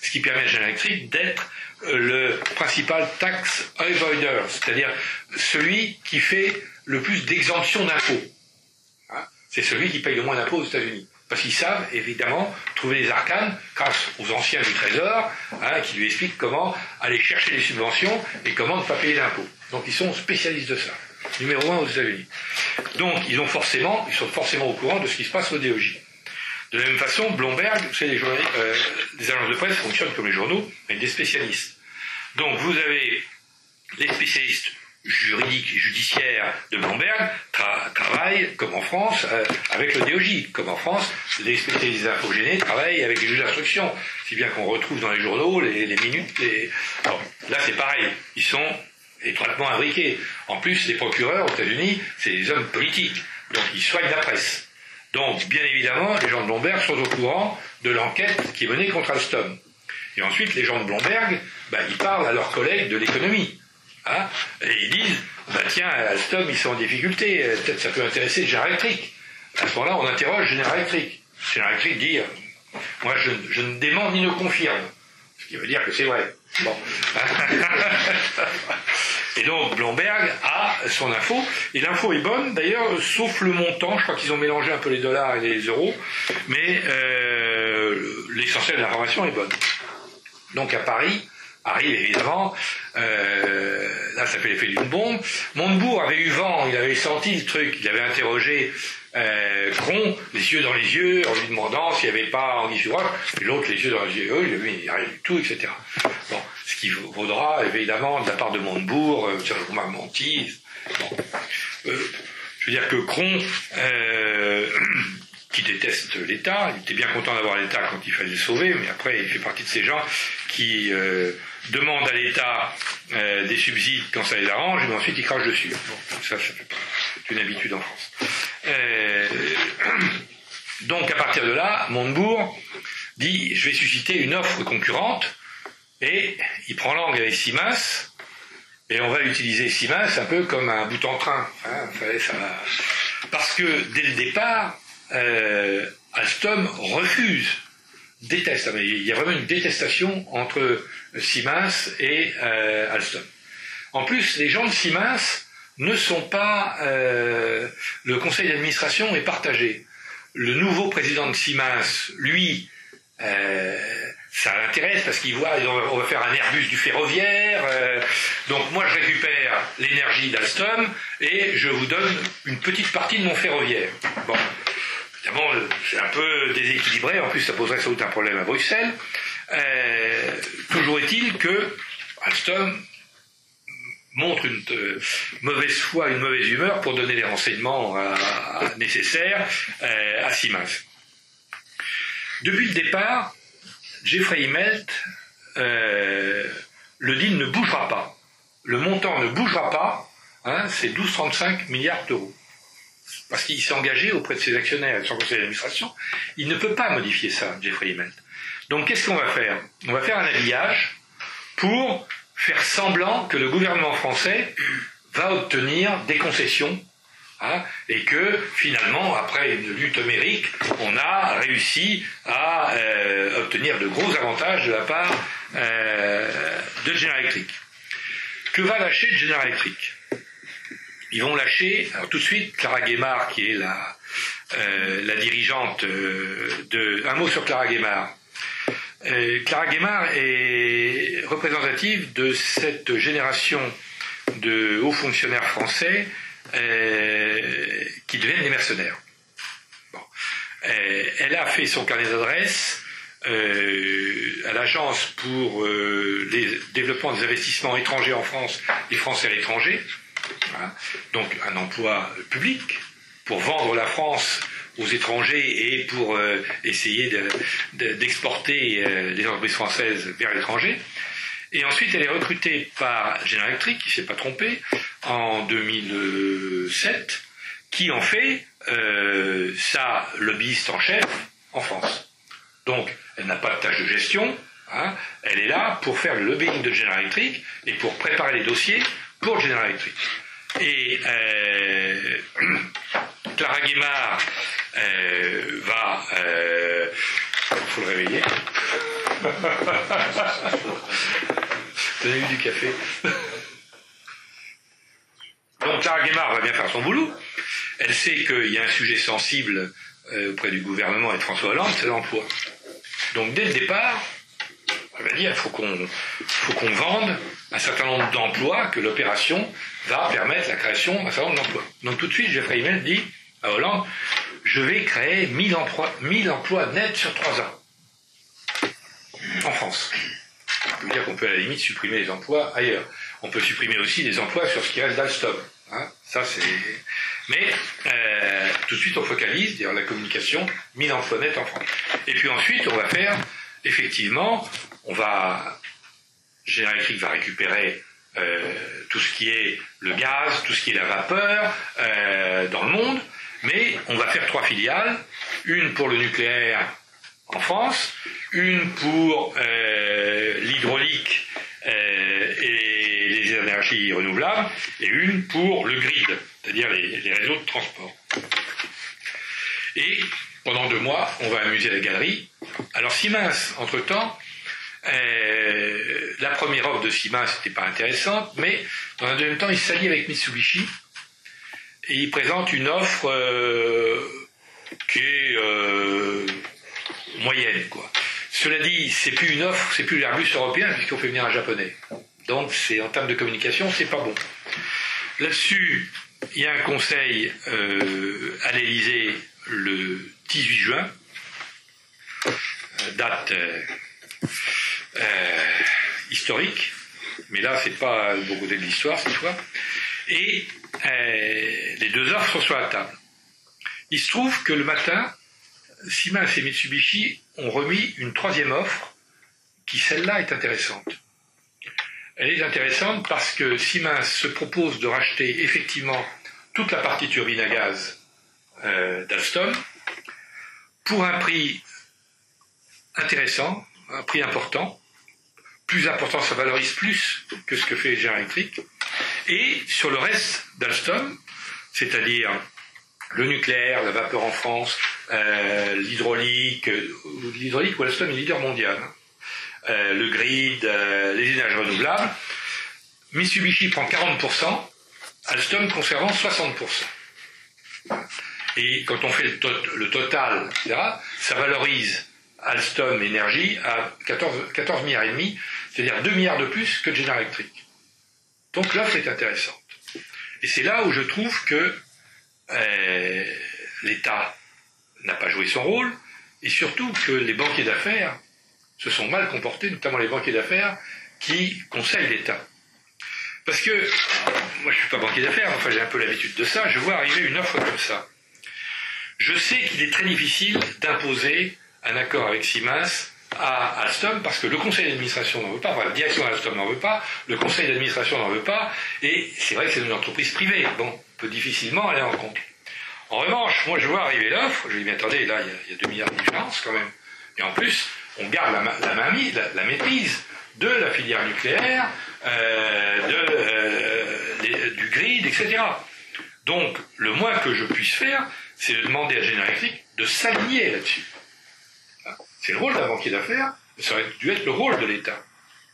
ce qui permet à General Electric d'être le principal tax avoider, c'est-à-dire celui qui fait le plus d'exemptions d'impôts. c'est celui qui paye le moins d'impôts aux États-Unis. Parce qu'ils savent, évidemment, trouver les arcanes grâce aux anciens du Trésor, qui lui expliquent comment aller chercher les subventions et comment ne pas payer d'impôts. Donc ils sont spécialistes de ça. Numéro 1 aux États-Unis. Donc ils sont forcément au courant de ce qui se passe au DOJ. De la même façon, Bloomberg, vous savez, les agences de presse fonctionnent comme les journaux, avec des spécialistes. Donc vous avez les spécialistes juridiques et judiciaires de Bloomberg travaillent, comme en France, avec le DOJ. Comme en France, les spécialistes infogénés travaillent avec les juges d'instruction. Si bien qu'on retrouve dans les journaux les minutes. Bon, là c'est pareil, ils sont étroitement imbriqués. En plus, les procureurs aux États-Unis, c'est des hommes politiques, donc ils soignent la presse. Donc, bien évidemment, les gens de Bloomberg sont au courant de l'enquête qui est menée contre Alstom. Et ensuite, les gens de Bloomberg, ils parlent à leurs collègues de l'économie. Et ils disent, tiens, Alstom, ils sont en difficulté, peut-être ça peut intéresser General Electric. À ce moment-là, on interroge General Electric. General Electric dit, moi, je ne dément ni ne confirme. Ce qui veut dire que c'est vrai. Bon. Et donc Bloomberg a son info, et l'info est bonne d'ailleurs, sauf le montant, je crois qu'ils ont mélangé un peu les dollars et les euros, mais l'essentiel de l'information est bonne. Donc à Paris, arrive évidemment, là ça fait l'effet d'une bombe, Montebourg avait eu vent, il avait senti le truc, il avait interrogé Cron, les yeux dans les yeux, en lui demandant s'il n'y avait pas Anguille sous roche, et l'autre les yeux dans les yeux, il n'y a rien du tout, etc. Bon, ce qui vaudra évidemment de la part de Montebourg, on m'a menti. Bon. Je veux dire que Cron, qui déteste l'État, il était bien content d'avoir l'État quand il fallait le sauver, mais après il fait partie de ces gens qui demandent à l'État des subsides quand ça les arrange, mais ensuite ils crachent dessus. Bon, ça fait pas. C'est une habitude en France. Donc à partir de là, Montebourg dit je vais susciter une offre concurrente, et il prend langue avec Simas, et on va utiliser Simas un peu comme un bout en train. Ça va. Parce que dès le départ, Alstom refuse, déteste. Il y a vraiment une détestation entre Siemens et Alstom. En plus, les gens de Siemens ne sont pas... le conseil d'administration est partagé. Le nouveau président de Siemens, lui, ça l'intéresse parce qu'il voit, on va faire un Airbus du ferroviaire, donc moi je récupère l'énergie d'Alstom et je vous donne une petite partie de mon ferroviaire. Bon. Évidemment, c'est un peu déséquilibré, en plus ça poserait sans doute un problème à Bruxelles. Toujours est-il que Alstom montre une mauvaise foi, une mauvaise humeur pour donner les renseignements nécessaires à Siemens. Depuis le départ, Jeffrey Immelt, le deal ne bougera pas. Le montant ne bougera pas, c'est 12,35 milliards d'euros. Parce qu'il s'est engagé auprès de ses actionnaires et de son conseil d'administration, il ne peut pas modifier ça, Jeffrey Immelt. Donc qu'est-ce qu'on va faire? On va faire un habillage pour faire semblant que le gouvernement français va obtenir des concessions, et que finalement, après une lutte homérique, on a réussi à obtenir de gros avantages de la part de General Electric. Que va lâcher General Electric? Ils vont lâcher, alors tout de suite, Clara Guémard, qui est la dirigeante de... Un mot sur Clara Guémard. Clara Guémard est représentative de cette génération de hauts fonctionnaires français qui deviennent des mercenaires. Bon. Elle a fait son carnet d'adresses à l'agence pour les développements des investissements étrangers en France, les Français à l'étranger. Voilà. Donc un emploi public pour vendre la France aux étrangers et pour essayer d'exporter les entreprises françaises vers l'étranger. Et ensuite, elle est recrutée par General Electric, qui ne s'est pas trompé, en 2007, qui en fait sa lobbyiste en chef en France. Donc, elle n'a pas de tâche de gestion, elle est là pour faire le lobbying de General Electric et pour préparer les dossiers pour General Electric. Et Clara Guémard va... faut le réveiller. Vous avez eu du café. Donc Clara Guémard va bien faire son boulot. Elle sait qu'il y a un sujet sensible auprès du gouvernement et de François Hollande, c'est l'emploi. Donc dès le départ, on va dire, il faut qu'on vende un certain nombre d'emplois, que l'opération va permettre la création d'un certain nombre d'emplois. Donc tout de suite, Geoffrey Hinel dit à Hollande, je vais créer 1000 emplois nets sur 3 ans en France. Ça veut dire qu'on peut à la limite supprimer les emplois ailleurs. On peut supprimer aussi des emplois sur ce qui reste d'Alstom. Hein, ça c'est. Mais tout de suite on focalise, d'ailleurs la communication, 1000 emplois nets en France. Et puis ensuite on va faire, effectivement, General Electric va récupérer tout ce qui est le gaz, tout ce qui est la vapeur dans le monde, mais on va faire 3 filiales, une pour le nucléaire en France, une pour l'hydraulique et les énergies renouvelables, et une pour le grid, c'est-à-dire les réseaux de transport. Et pendant 2 mois, on va amuser la galerie. Alors Siemens, entre-temps, la première offre de Siemens n'était pas intéressante, mais dans un deuxième temps, il s'allie avec Mitsubishi et il présente une offre qui est moyenne, quoi. Cela dit, c'est plus une offre, c'est plus l'Airbus européen puisqu'on fait venir un japonais. Donc, en termes de communication, c'est pas bon. Là-dessus, il y a un conseil à l'Élysée le 18 juin, date historique, mais là, c'est pas le bon côté de l'histoire cette fois. Et les 2 offres sont sur la table. Il se trouve que le matin, Siemens et Mitsubishi ont remis une 3e offre qui, celle-là, est intéressante. Elle est intéressante parce que Siemens se propose de racheter effectivement toute la partie turbine à gaz d'Alstom pour un prix intéressant, un prix important. Plus important, ça valorise plus que ce que fait General Electric. Et sur le reste d'Alstom, c'est-à-dire le nucléaire, la vapeur en France, l'hydraulique où Alstom est leader mondial, le grid, les énergies renouvelables, Mitsubishi prend 40%, Alstom conservant 60%. Et quand on fait le total, etc., ça valorise Alstom Énergie à 14 milliards et demi, c'est-à-dire 2 milliards de plus que General Electric. Donc l'offre est intéressante. Et c'est là où je trouve que l'État n'a pas joué son rôle, et surtout que les banquiers d'affaires se sont mal comportés, notamment les banquiers d'affaires qui conseillent l'État. Parce que, moi je ne suis pas banquier d'affaires, enfin j'ai un peu l'habitude de ça, je vois arriver une offre comme ça. Je sais qu'il est très difficile d'imposer un accord avec Siemens à Alstom, parce que le conseil d'administration n'en veut pas, enfin, la direction d'Alstom n'en veut pas, le conseil d'administration n'en veut pas, et c'est vrai que c'est une entreprise privée, bon, on peut difficilement aller en compte. En revanche, moi je vois arriver l'offre, je dis mais attendez, là il y a 2 milliards de différence quand même, et en plus on garde la maîtrise de la filière nucléaire, du grid, etc. Donc le moins que je puisse faire, c'est de demander à General Electric de s'aligner là-dessus. C'est le rôle d'un banquier d'affaires, ça aurait dû être le rôle de l'État.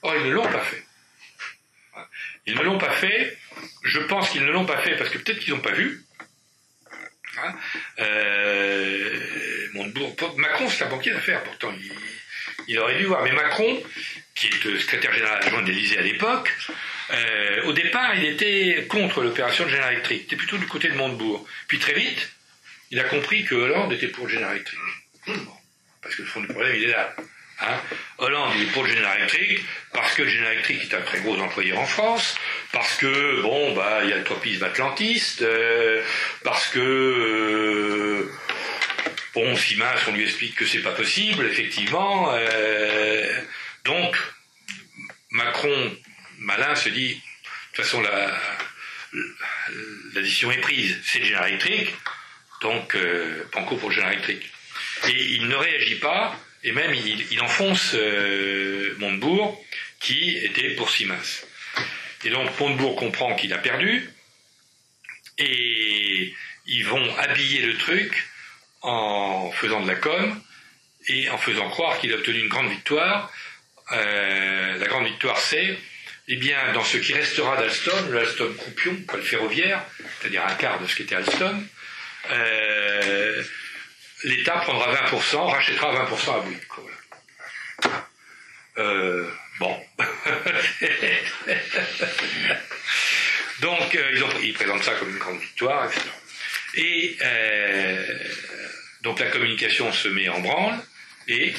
Or, ils ne l'ont pas fait. Ils ne l'ont pas fait, je pense qu'ils ne l'ont pas fait parce que peut-être qu'ils n'ont pas vu. Macron, c'est un banquier d'affaires, pourtant, il aurait dû voir. Mais Macron, qui est secrétaire général adjoint de l'Élysée à l'époque, au départ, il était contre l'opération de General Electric. Il était plutôt du côté de Montebourg. Puis très vite, il a compris que Hollande était pour General Electric. Parce que le fond du problème, il est là. Hollande, il est pour le General Electric, parce que le General Electric est un très gros employeur en France, parce que, il y a le tropisme atlantiste, parce que, Siemens, on lui explique que c'est pas possible, effectivement. Donc, Macron, malin, se dit, de toute façon, la décision est prise, c'est le General Electric, donc, banco pour le General Electric. Et il ne réagit pas, et même il enfonce Montebourg, qui était pour Siemens. Et donc Montebourg comprend qu'il a perdu, et ils vont habiller le truc en faisant de la com, et en faisant croire qu'il a obtenu une grande victoire. La grande victoire, c'est, dans ce qui restera d'Alstom, le Alstom Croupion, le ferroviaire, c'est-à-dire un quart de ce qu'était Alstom, l'État prendra 20%, rachètera 20% à Bouygues. Voilà. Bon. Donc, ils présentent ça comme une grande victoire, etc. Et donc la communication se met en branle, et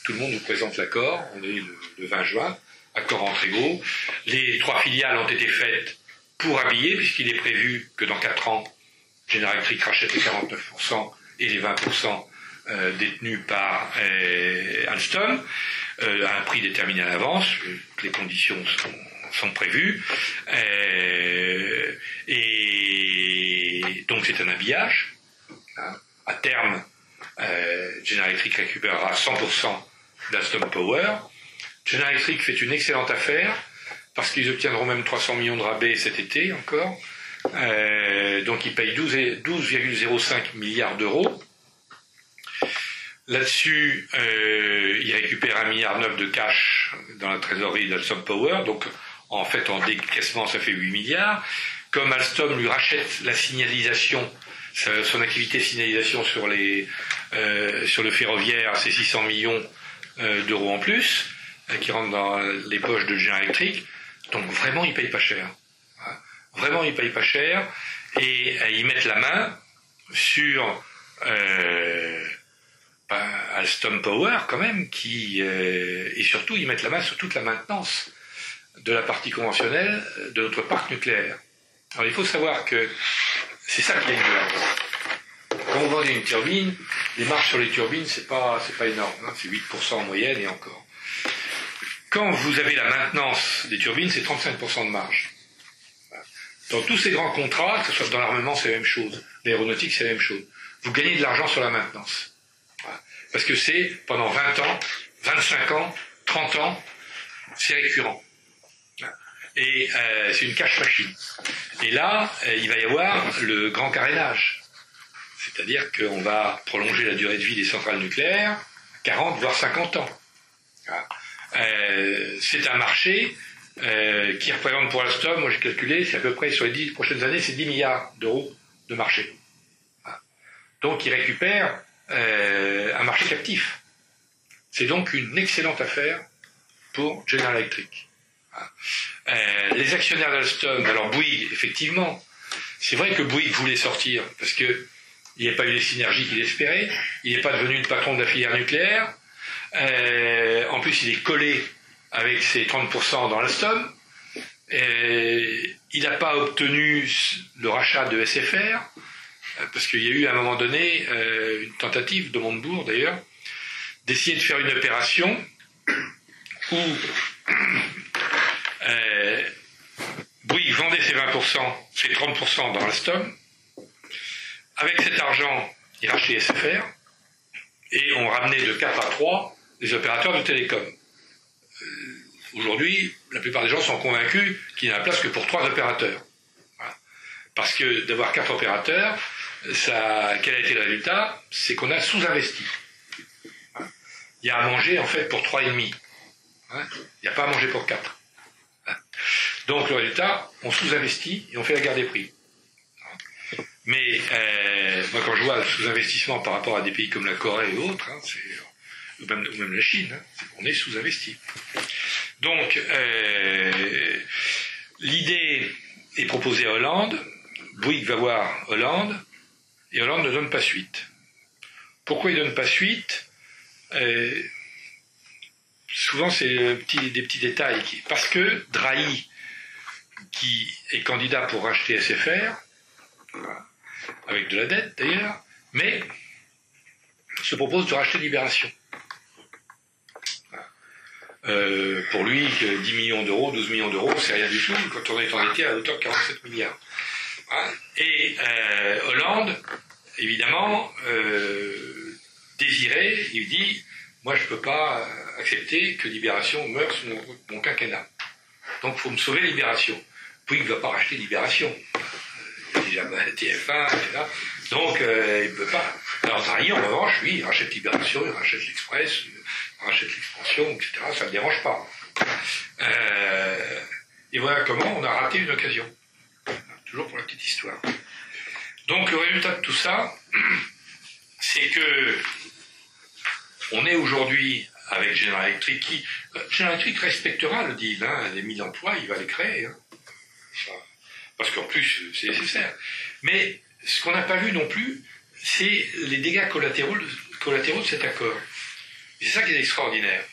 tout le monde nous présente l'accord. On est le 20 juin, accord entre égaux. Les 3 filiales ont été faites pour habiller, puisqu'il est prévu que dans 4 ans, General Electric rachète les 49% et les 20% détenus par Alstom, à un prix déterminé à l'avance. Les conditions sont prévues. Et donc c'est un habillage. Hein. À terme, General Electric récupérera 100% d'Alstom Power. General Electric fait une excellente affaire, parce qu'ils obtiendront même 300 millions de rabais cet été encore. Donc ils payent 12,05 milliards d'euros. Là-dessus, ils récupèrent 1,9 milliard de cash dans la trésorerie d'Alstom Power. Donc en fait, en décaissement, ça fait 8 milliards. Comme Alstom lui rachète la signalisation, son activité de signalisation sur le ferroviaire, c'est 600 millions d'euros en plus, qui rentrent dans les poches de General Electric. Donc vraiment, ils payent pas cher. Vraiment, ils payent pas cher. Et ils mettent la main sur Alstom Power, quand même, et surtout, ils mettent la main sur toute la maintenance de la partie conventionnelle de notre parc nucléaire. Alors, il faut savoir que c'est ça qui est énorme. Quand vous vendez une turbine, les marges sur les turbines, c'est pas énorme, hein, c'est 8% en moyenne et encore. Quand vous avez la maintenance des turbines, c'est 35% de marge. Dans tous ces grands contrats, que ce soit dans l'armement, c'est la même chose. L'aéronautique, c'est la même chose. Vous gagnez de l'argent sur la maintenance. Parce que c'est pendant 20 ans, 25 ans, 30 ans, c'est récurrent. Et c'est une cash machine. Et là, il va y avoir le grand carénage. C'est-à-dire qu'on va prolonger la durée de vie des centrales nucléaires à 40 voire 50 ans. C'est un marché qui représente pour Alstom, moi j'ai calculé, c'est à peu près sur les 10 prochaines années, c'est 10 milliards d'euros de marché. Donc il récupère un marché captif. C'est donc une excellente affaire pour General Electric. Les actionnaires d'Alstom, alors Bouygues, effectivement, c'est vrai que Bouygues voulait sortir, parce que il n'y a pas eu les synergies qu'il espérait, il n'est pas devenu le patron de la filière nucléaire, en plus il est collé avec ses 30% dans Alstom, il n'a pas obtenu le rachat de SFR, parce qu'il y a eu à un moment donné une tentative de Montebourg d'ailleurs, d'essayer de faire une opération où Bouygues vendait ses 20%, ses 30% dans Alstom. Avec cet argent, il rachetait SFR et on ramenait de 4 à 3 les opérateurs de télécom. Aujourd'hui, la plupart des gens sont convaincus qu'il n'y a la place que pour 3 opérateurs. Voilà. Parce que d'avoir 4 opérateurs, quel a été le résultat? C'est qu'on a sous-investi. Il y a à manger en fait pour 3,5. Il n'y a pas à manger pour 4. Donc le résultat, on sous-investit et on fait la guerre des prix. Mais moi quand je vois le sous-investissement par rapport à des pays comme la Corée et autres, ou même la Chine, on est sous-investi. Donc l'idée est proposée à Hollande, Bouygues va voir Hollande, et Hollande ne donne pas suite. Pourquoi il ne donne pas suite? Souvent c'est des petits détails. Parce que Drahi, qui est candidat pour racheter SFR, avec de la dette d'ailleurs, mais se propose de racheter Libération. Pour lui, 10 millions d'euros, 12 millions d'euros, c'est rien du tout quand on est endetté à hauteur de 47 milliards. Et Hollande, évidemment, désiré, il dit, moi je ne peux pas accepter que Libération meure sous mon quinquennat. Donc il faut me sauver Libération. Puis il ne va pas racheter Libération. Il y a déjà TF1, etc. Donc il ne peut pas. Alors Drahi, en revanche, lui, il rachète Libération, il rachète l'Express, il rachète l'Expansion, etc. Ça ne me dérange pas. Et voilà comment on a raté une occasion. Toujours pour la petite histoire. Donc le résultat de tout ça, c'est que on est aujourd'hui avec General Electric qui... General Electric respectera le deal, hein, les 1000 emplois, il va les créer. Hein. Parce qu'en plus, c'est nécessaire. Mais ce qu'on n'a pas vu non plus, c'est les dégâts collatéraux de cet accord. Et c'est ça qui est extraordinaire.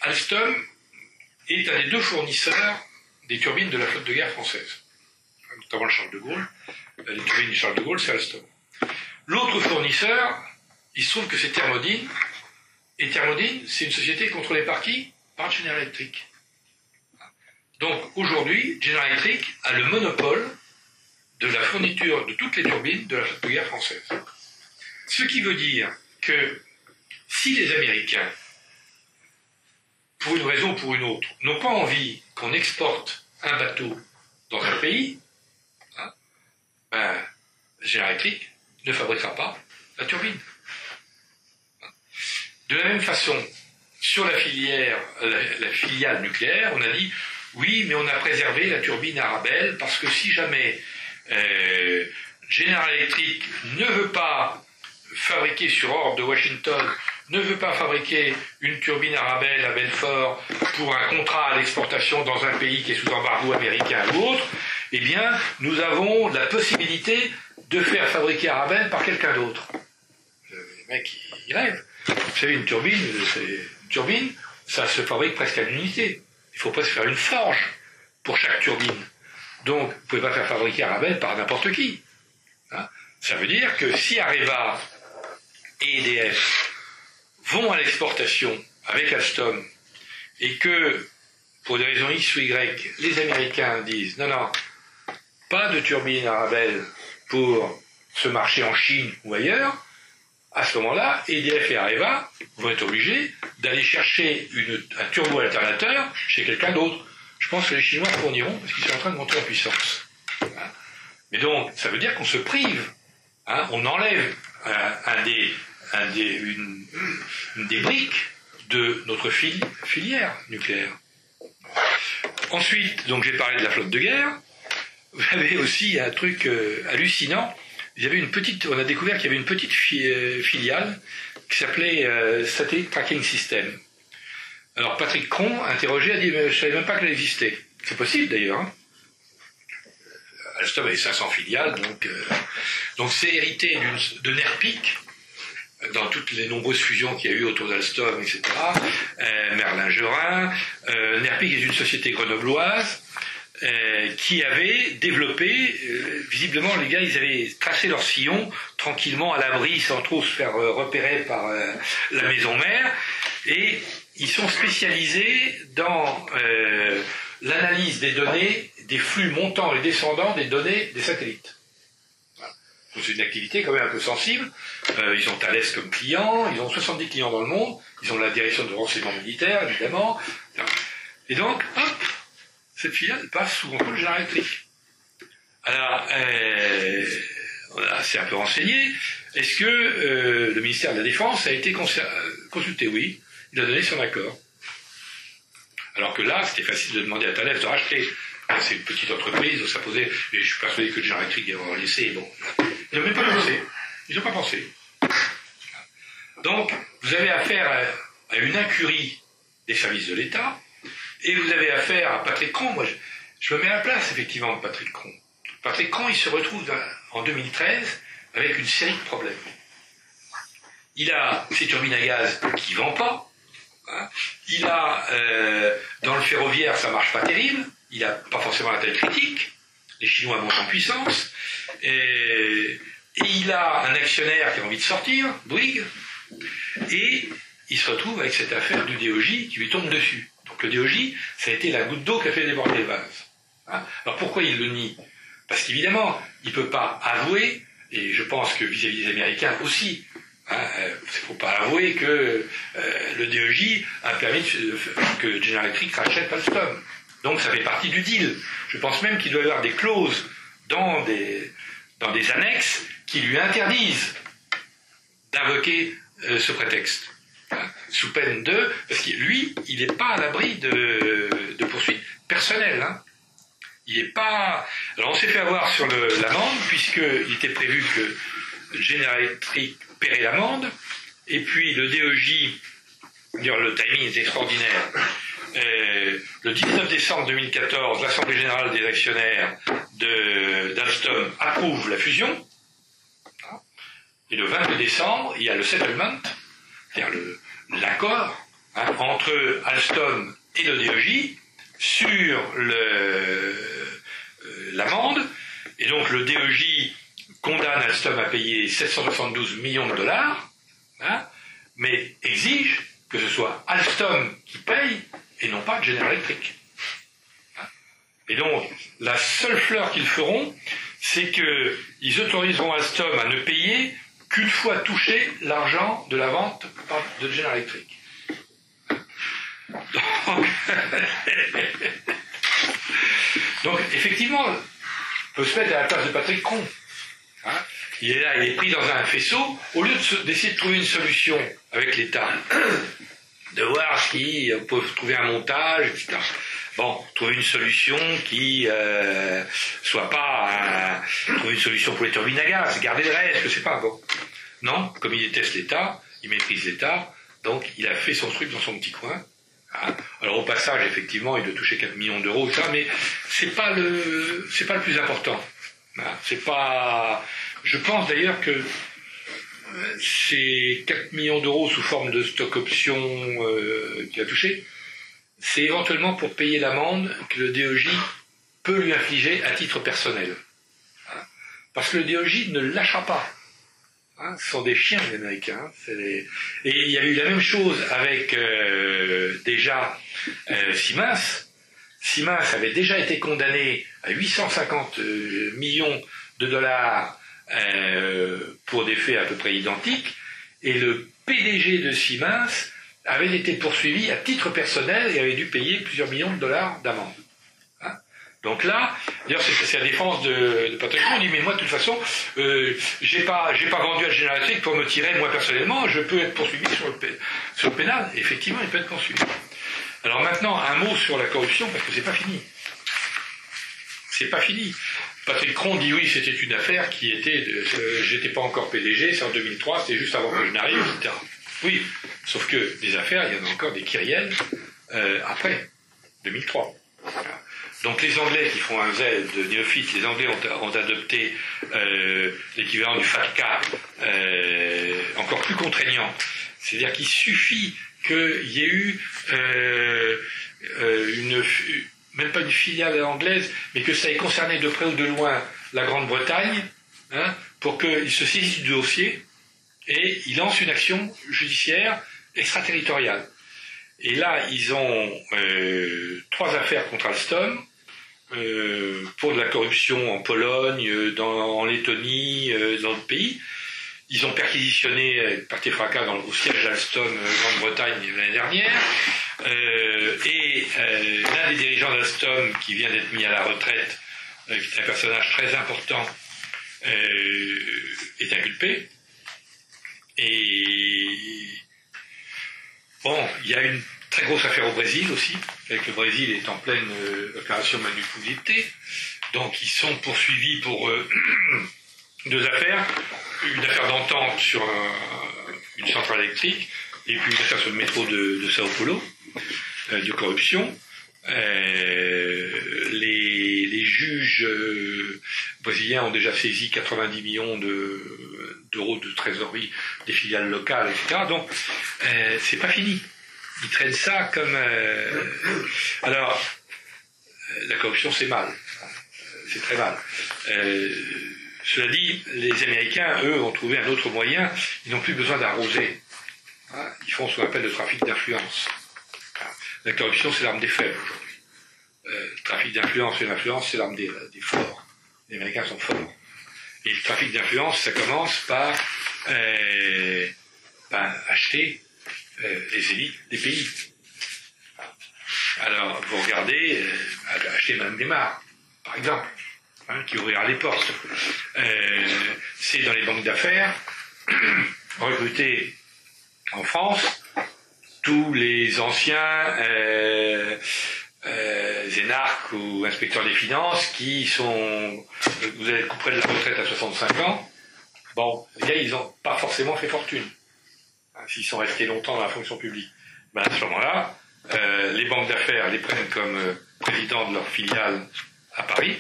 Alstom est un des 2 fournisseurs des turbines de la flotte de guerre française. Notamment le Charles de Gaulle. Les turbines du Charles de Gaulle, c'est Alstom. L'autre fournisseur, il se trouve que c'est Thermodyn. Et Thermodyn, c'est une société contrôlée par qui? Par General Electric. Donc aujourd'hui, General Electric a le monopole de la fourniture de toutes les turbines de la flotte de guerre française. Ce qui veut dire que si les Américains, pour une raison ou pour une autre, n'ont pas envie qu'on exporte un bateau dans un pays, hein, General Electric ne fabriquera pas la turbine. De la même façon, sur la filiale nucléaire, on a dit oui, mais on a préservé la turbine Arabelle parce que si jamais General Electric ne veut pas fabriquer sur ordre de Washington, ne veut pas fabriquer une turbine Arabelle à Belfort pour un contrat à l'exportation dans un pays qui est sous embargo américain ou autre, eh bien, nous avons la possibilité de faire fabriquer Arabelle par quelqu'un d'autre. Les mecs, ils rêvent. Vous savez, une turbine, ça se fabrique presque à l'unité. Il faut presque faire une forge pour chaque turbine. Donc, vous ne pouvez pas faire fabriquer Arabelle par n'importe qui. Hein, ça veut dire que si Areva et EDF vont à l'exportation avec Alstom et que, pour des raisons X ou Y, les Américains disent non, pas de turbine Arabelle pour ce marché en Chine ou ailleurs, à ce moment-là, EDF et Areva vont être obligés d'aller chercher un turbo-alternateur chez quelqu'un d'autre. Je pense que les Chinois fourniront parce qu'ils sont en train de monter en puissance. Hein. Mais donc, ça veut dire qu'on se prive. Hein, on enlève une des briques de notre filière nucléaire. Ensuite, donc j'ai parlé de la flotte de guerre. Vous avez aussi un truc hallucinant. On a découvert qu'il y avait une petite filiale qui s'appelait Satellite Tracking System. Alors Patrick Cron, interrogé, a dit je ne savais même pas qu'elle existait. C'est possible d'ailleurs. Hein. Alstom avait 500 filiales, donc c'est hérité de Nerpic, dans toutes les nombreuses fusions qu'il y a eu autour d'Alstom, etc. Merlin-Gerin. Nerpic est une société grenobloise qui avait développé, visiblement les gars ils avaient tracé leur sillon tranquillement à l'abri sans trop se faire repérer par la maison mère, et ils sont spécialisés dans l'analyse des données, des flux montants et descendants des données des satellites. Voilà. Donc c'est une activité quand même un peu sensible. Ils ont Thales comme client, ils ont 70 clients dans le monde, ils ont la direction de renseignement militaire évidemment, et donc hop, cette filiale passe sous contrôle de General Electric. Alors, on s'est un peu renseigné. Est-ce que le ministère de la Défense a été consulté? Oui, il a donné son accord. Alors que là, c'était facile de demander à Thales de racheter. C'est une petite entreprise, ça posait... Et je suis persuadé que General Electric va laisser. Bon. Ils n'ont même pas pensé. Ils n'ont pas pensé. Donc, vous avez affaire à une incurie des services de l'État. Et vous avez affaire à Patrick Cron. Moi, je me mets à la place, effectivement, de Patrick Cron. Patrick Cron, il se retrouve en 2013 avec une série de problèmes. Il a ses turbines à gaz qui ne vendent pas. Hein. Il a, dans le ferroviaire, ça ne marche pas terrible. Il n'a pas forcément la taille critique. Les Chinois montent en puissance. Et il a un actionnaire qui a envie de sortir, Bouygues. Et il se retrouve avec cette affaire du DOJ qui lui tombe dessus. Donc le DOJ, ça a été la goutte d'eau qui a fait déborder le vase. Hein. Alors pourquoi il le nie? Parce qu'évidemment, il ne peut pas avouer, et je pense que vis-à-vis des Américains aussi, il ne faut pas avouer que le DOJ a permis que General Electric rachète Alstom. Donc ça fait partie du deal. Je pense même qu'il doit y avoir des clauses dans des annexes qui lui interdisent d'invoquer ce prétexte. Hein, sous peine parce que lui, il n'est pas à l'abri de poursuites personnelles. Hein. il n'est pas... Alors on s'est fait avoir sur l'amende, puisqu'il était prévu que General Electric paierait l'amende, et puis le DEJ, d'ailleurs le timing est extraordinaire, le 19 décembre 2014, l'Assemblée Générale des Actionnaires d'Alstom approuve la fusion, et le 22 décembre, il y a le settlement, c'est-à-dire l'accord entre Alstom et le DEJ sur l'amende, et donc le DEJ condamne Alstom à payer 772 millions de dollars, mais exige que ce soit Alstom qui paye et non pas General Electric. Et donc, la seule fleur qu'ils feront, c'est qu'ils autoriseront Alstom à ne payer qu'une fois touché l'argent de la vente de General Electric. Donc, effectivement, on peut se mettre à la place de Patrick Cron. Il est là, il est pris dans un faisceau, au lieu d'essayer de trouver une solution avec l'État, de voir si on peut trouver un montage, etc. Bon, trouver une solution qui soit pas trouver une solution pour les turbines à gaz, garder le reste, je sais pas, bon. Non, comme il déteste l'État, il maîtrise l'État, donc il a fait son truc dans son petit coin. Alors au passage, effectivement, il doit toucher 4 millions d'euros, ça, mais c'est pas le plus important. C'est pas. Je pense d'ailleurs que ces 4 millions d'euros sous forme de stock option qu'il a touché, c'est éventuellement pour payer l'amende que le DEJ peut lui infliger à titre personnel. Parce que le DEJ ne le lâchera pas. Ce sont des chiens, les Américains. Et il y a eu la même chose avec déjà Siemens. Siemens avait déjà été condamné à 850 millions de dollars pour des faits à peu près identiques, et le PDG de Siemens avait été poursuivi à titre personnel et avait dû payer plusieurs millions de dollars d'amende. Donc là, d'ailleurs c'est la défense de Patrick Cron, il dit mais moi de toute façon, j'ai pas vendu à General Electric pour me tirer moi personnellement, je peux être poursuivi sur le pénal. Et effectivement, il peut être poursuivi. Alors maintenant, un mot sur la corruption, parce que c'est pas fini. C'est pas fini. Patrick Cron dit oui, c'était une affaire qui était, j'étais pas encore PDG, c'est en 2003, c'était juste avant que je n'arrive, etc. Oui, sauf que des affaires, il y en a encore des kyrielles après 2003. Voilà. Donc les Anglais qui font un zèle de néophyte, les Anglais ont adopté l'équivalent du FATCA encore plus contraignant. C'est-à-dire qu'il suffit qu'il y ait eu même pas une filiale anglaise, mais que ça ait concerné de près ou de loin la Grande-Bretagne, pour qu'ils se saisissent du dossier et ils lancent une action judiciaire extraterritoriale. Et là, ils ont 3 affaires contre Alstom, pour de la corruption en Pologne, en Lettonie, dans le pays. Ils ont perquisitionné par tes fracas au siège d'Alstom Grande-Bretagne l'année dernière. Et l'un des dirigeants d'Alstom, qui vient d'être mis à la retraite, qui est un personnage très important, est inculpé. Et bon, il y a une très grosse affaire au Brésil aussi, avec le Brésil est en pleine opération Manuculité. Donc ils sont poursuivis pour 2 affaires, une affaire d'entente sur une centrale électrique, et puis une affaire sur le métro de Sao Paulo, de corruption. Les juges brésiliens ont déjà saisi 90 millions d'euros de trésorerie des filiales locales, etc. Donc c'est pas fini. Ils traînent ça comme... Alors, la corruption, c'est mal. C'est très mal. Cela dit, les Américains, eux, ont trouvé un autre moyen. Ils n'ont plus besoin d'arroser. Ils font ce qu'on appelle le trafic d'influence. La corruption, c'est l'arme des faibles aujourd'hui. Le trafic d'influence et l'influence, c'est l'arme des forts. Les Américains sont forts. Et le trafic d'influence, ça commence par acheter les élites des pays. Alors, vous regardez, acheter Mme Desmar, par exemple, qui ouvrira les portes. C'est dans les banques d'affaires, recruter en France tous les anciens énarques ou inspecteurs des finances qui sont, vous êtes près de la retraite à 65 ans, bon, les gars, ils n'ont pas forcément fait fortune. S'ils sont restés longtemps dans la fonction publique. Ben à ce moment-là, les banques d'affaires les prennent comme président de leur filiale à Paris,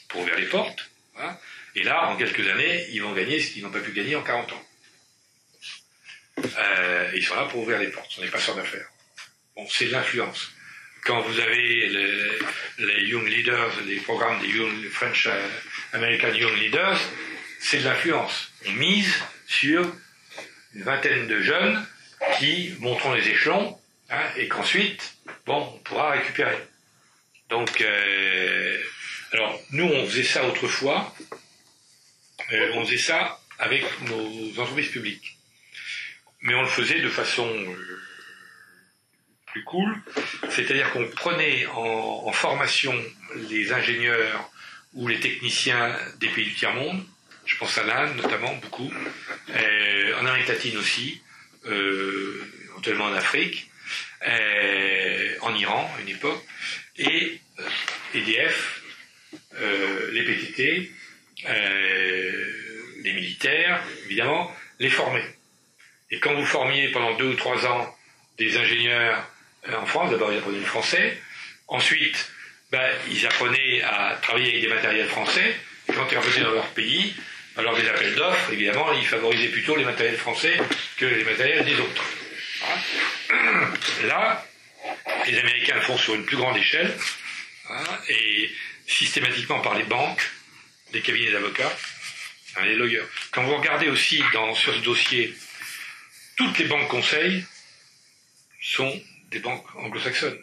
pour ouvrir les portes. Hein, et là, en quelques années, ils vont gagner ce qu'ils n'ont pas pu gagner en 40 ans. Ils sont là pour ouvrir les portes, ce sont des passeurs d'affaires. Bon, c'est de l'influence. Quand vous avez les Young Leaders, les programmes des French American Young Leaders, c'est de l'influence. On mise sur une vingtaine de jeunes qui monteront les échelons, hein, et qu'ensuite, bon, on pourra récupérer. Donc, alors, nous, on faisait ça autrefois, on faisait ça avec nos entreprises publiques. Mais on le faisait de façon plus cool, c'est-à-dire qu'on prenait en formation les ingénieurs ou les techniciens des pays du tiers-monde, je pense à l'Inde notamment, beaucoup, en Amérique latine aussi, éventuellement en Afrique, en Iran à une époque, et EDF, les PTT, les militaires, évidemment, les former. Et quand vous formiez pendant 2 ou 3 ans des ingénieurs en France, d'abord ils apprenaient le français, ensuite ils apprenaient à travailler avec des matériels français, et quand ils revenaient dans leur pays, alors des appels d'offres, évidemment, ils favorisaient plutôt les matériels français que les matériels des autres. Hein. Là, les Américains le font sur une plus grande échelle, hein, et systématiquement par les banques, les cabinets d'avocats, hein, les lawyers. Quand vous regardez aussi sur ce dossier, toutes les banques conseils sont des banques anglo-saxonnes.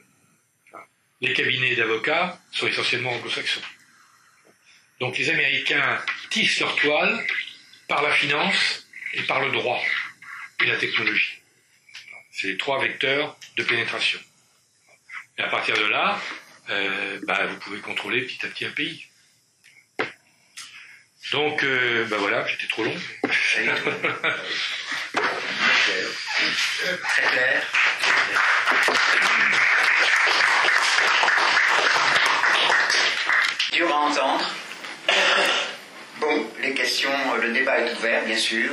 Les cabinets d'avocats sont essentiellement anglo-saxons. Donc les Américains tissent leur toile par la finance et par le droit et la technologie. C'est les 3 vecteurs de pénétration. Et à partir de là, vous pouvez contrôler petit à petit un pays. Donc, voilà, j'étais trop long. Très clair. Dur à entendre. Bon, les questions, le débat est ouvert, bien sûr.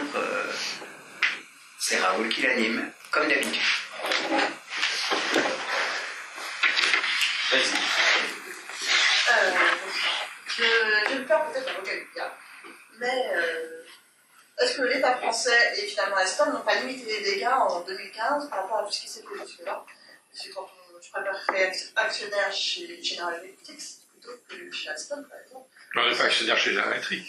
C'est Raoul qui l'anime, comme d'habitude. Vas-y. Je vais faire peut-être un vocabulaire, mais est-ce que l'État français et finalement Alstom n'ont pas limité les dégâts en 2015 par rapport à tout ce qui s'est fait jusque-là? Parce que quand je préférerais être actionnaire chez General Electric plutôt que chez Alstom, par exemple. Non, on n'est pas actionnaire chez General Electric.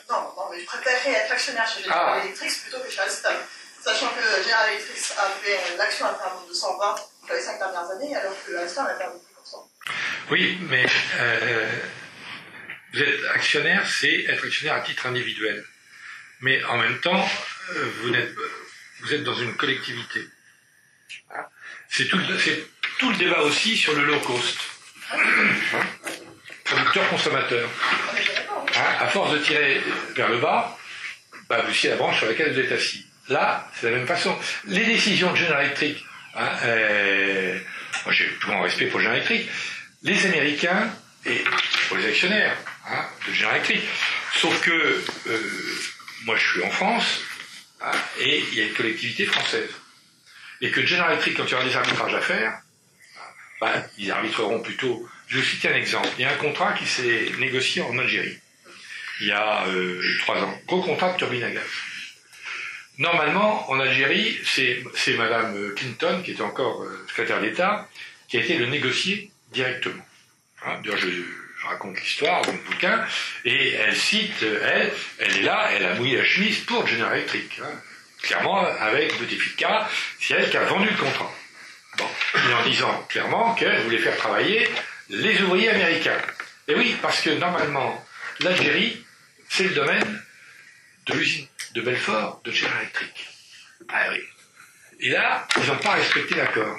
Non, mais je préférerais être actionnaire chez General Electric plutôt que chez Alstom. Sachant que General Electric a fait l'action à terme de 120 pour les 5 dernières années, alors que Alstom a perdu 10%. Oui, mais vous êtes actionnaire, c'est être actionnaire à titre individuel. Mais en même temps, vous êtes dans une collectivité. C'est tout le débat aussi sur le low cost. Producteur-consommateur. À force de tirer vers le bas, vous sciez la branche sur laquelle vous êtes assis. Là, c'est la même façon. Les décisions de General Electric, moi j'ai tout grand respect pour General Electric, les Américains, et pour les actionnaires de General Electric, sauf que moi je suis en France, et il y a une collectivité française. Et que General Electric, quand il y aura des arbitrages à faire, ils arbitreront plutôt. Je vais citer un exemple. Il y a un contrat qui s'est négocié en Algérie, il y a 3 ans. Gros contrat de turbine à gaz. Normalement, en Algérie, c'est Madame Clinton, qui était encore secrétaire d'État, qui a été le négocier directement. D'ailleurs, je raconte l'histoire dans le bouquin, et elle cite, elle est là, elle a mouillé la chemise pour General Electric. Clairement, avec Bouteflika, c'est elle qui a vendu le contrat. Bon, et en disant clairement qu'elle voulait faire travailler les ouvriers américains. Et oui, parce que normalement, l'Algérie, c'est le domaine de l'usine de Belfort de General Electric. Ah oui. Et là, ils n'ont pas respecté l'accord.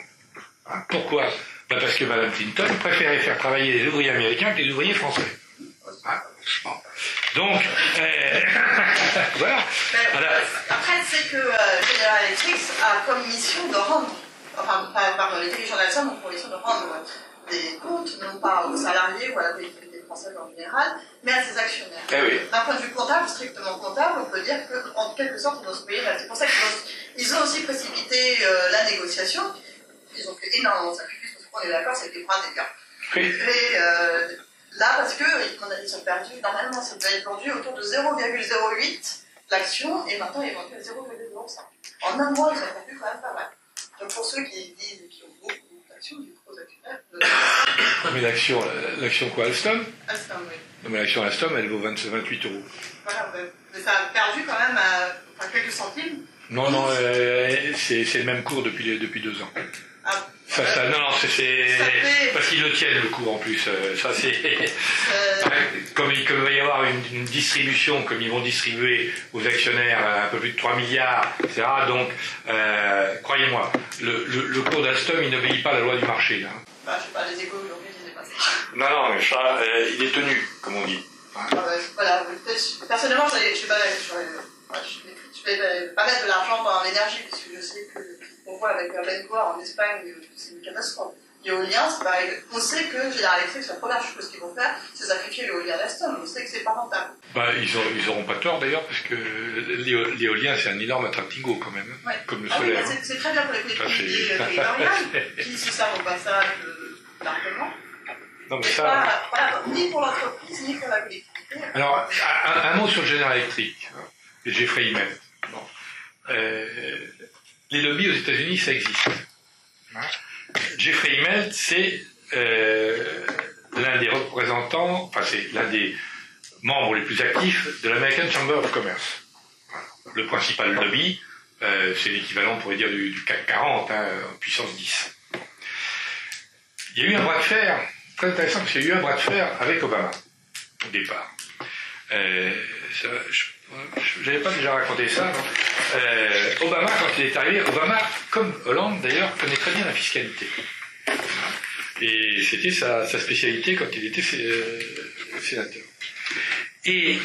Pourquoi? Parce que Mme Clinton préférait faire travailler les ouvriers américains que les ouvriers français. Bon. Donc, voilà. Après, c'est que General Electric a comme mission de rendre, les dirigeants d'Alstom ont pour mission de rendre des comptes, non pas aux salariés ou à la collectivité française en général, mais à ses actionnaires. Eh oui. D'un point de vue comptable, strictement comptable, on peut dire qu'en quelque sorte, ils doivent se payer. C'est pour ça qu'ils ont aussi précipité la négociation. Ils ont fait énormément de sacrifices, parce qu'on est d'accord, c'est des bras des gars. Oui. Et là, parce qu'ils ont perdu, normalement, ça devait être vendu autour de 0,08 l'action, et maintenant, il est vendu à 0,05. En un mois, ils ont perdu quand même pas mal. Donc pour ceux qui disent qu'ils ont beaucoup d'actions, du gros actionnaires. Mais l'action quoi, Alstom? Alstom, oui. Non, mais l'action Alstom, elle vaut 28 euros. Voilà, mais ça a perdu quand même à quelques centimes. Non, c'est le même cours depuis 2 ans. Ah, Non, c'est parce qu'ils le tiennent le cours en plus. Ça c'est comme il va y avoir une distribution, comme ils vont distribuer aux actionnaires un peu plus de 3 milliards, etc. Donc, croyez-moi, le cours d'Alstom, il n'obéit pas à la loi du marché. Hein. Bah, je sais pas, les échos aujourd'hui disaient pas ça. Non, mais ça, il est tenu, comme on dit. Voilà, personnellement, je vais pas mettre de l'argent dans l'énergie, parce que je sais qu'on voit avec Bengoa en Espagne, c'est une catastrophe. L'éolien, c'est pareil. On sait que General Electric, la première chose qu'ils vont faire, c'est sacrifier l'éolien d'Alstom. On sait que c'est pas rentable. Bah, ils auront pas tort d'ailleurs, parce que l'éolien, c'est un énorme attractivo quand même, ouais. comme le solaire. Oui, c'est très bien pour les collectivités territoriales, qui se servent au passage largement. Non, mais ça... Voilà, ni pour l'entreprise, ni pour la collectivité. Alors, un mot sur General Electric, et Jeffrey Immelt. Bon. Les lobbies aux États-Unis, ça existe. Jeffrey Immelt, c'est l'un des représentants, enfin c'est l'un des membres les plus actifs de l'American Chamber of Commerce. Le principal lobby, c'est l'équivalent, on pourrait dire, du CAC 40, en puissance 10. Il y a eu un bras de fer, très intéressant, parce qu'il y a eu un bras de fer avec Obama, au départ. Je n'avais pas déjà raconté ça. Obama, quand il est arrivé, Obama, comme Hollande d'ailleurs, connaît très bien la fiscalité. Et c'était sa spécialité quand il était sénateur. Et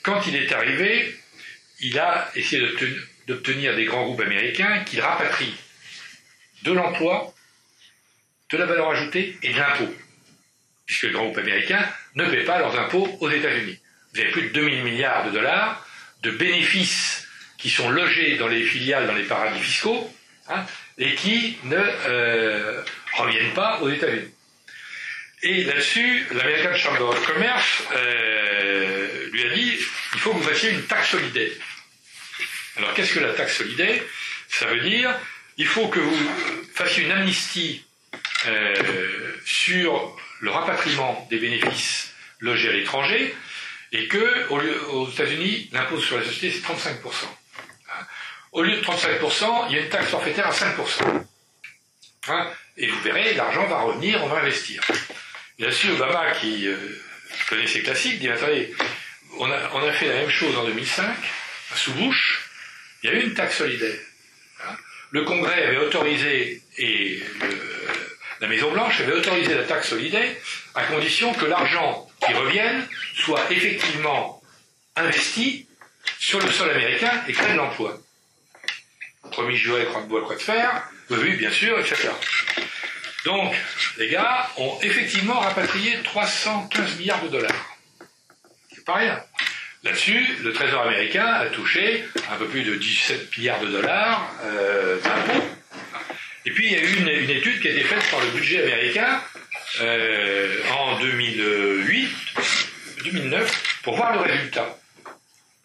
quand il est arrivé, il a essayé d'obtenir des grands groupes américains qui rapatrient de l'emploi, de la valeur ajoutée et de l'impôt. Puisque les grands groupes américains ne paient pas leurs impôts aux États-Unis. Vous avez plus de 2000 milliards de dollars de bénéfices qui sont logés dans les filiales, dans les paradis fiscaux, et qui ne reviennent pas aux États-Unis. Et là-dessus, l'American Chamber of Commerce lui a dit, il faut que vous fassiez une taxe solidaire. Alors qu'est-ce que la taxe solidaire? Ça veut dire, il faut que vous fassiez une amnistie sur le rapatriement des bénéfices logés à l'étranger, et que, aux États-Unis, l'impôt sur la société, c'est 35%. Au lieu de 35%, il y a une taxe forfaitaire à 5%. Et vous verrez, l'argent va revenir, on va investir. Et là-dessus, Obama, qui connaît ses classiques, dit, attendez, on a fait la même chose en 2005, sous Bush, il y a eu une taxe solidaire. Le Congrès avait autorisé, et la Maison-Blanche avait autorisé la taxe solidaire, à condition que l'argent qui revienne soit effectivement investi sur le sol américain et crée de l'emploi. Promis juré, croix de bois, croix de fer, oui, bien sûr, etc. Donc, les gars ont effectivement rapatrié 315 milliards de dollars. C'est pas rien. Là-dessus, le Trésor américain a touché un peu plus de 17 milliards de dollars d'impôts. Et puis, il y a eu une étude qui a été faite par le budget américain en 2009 pour voir le résultat.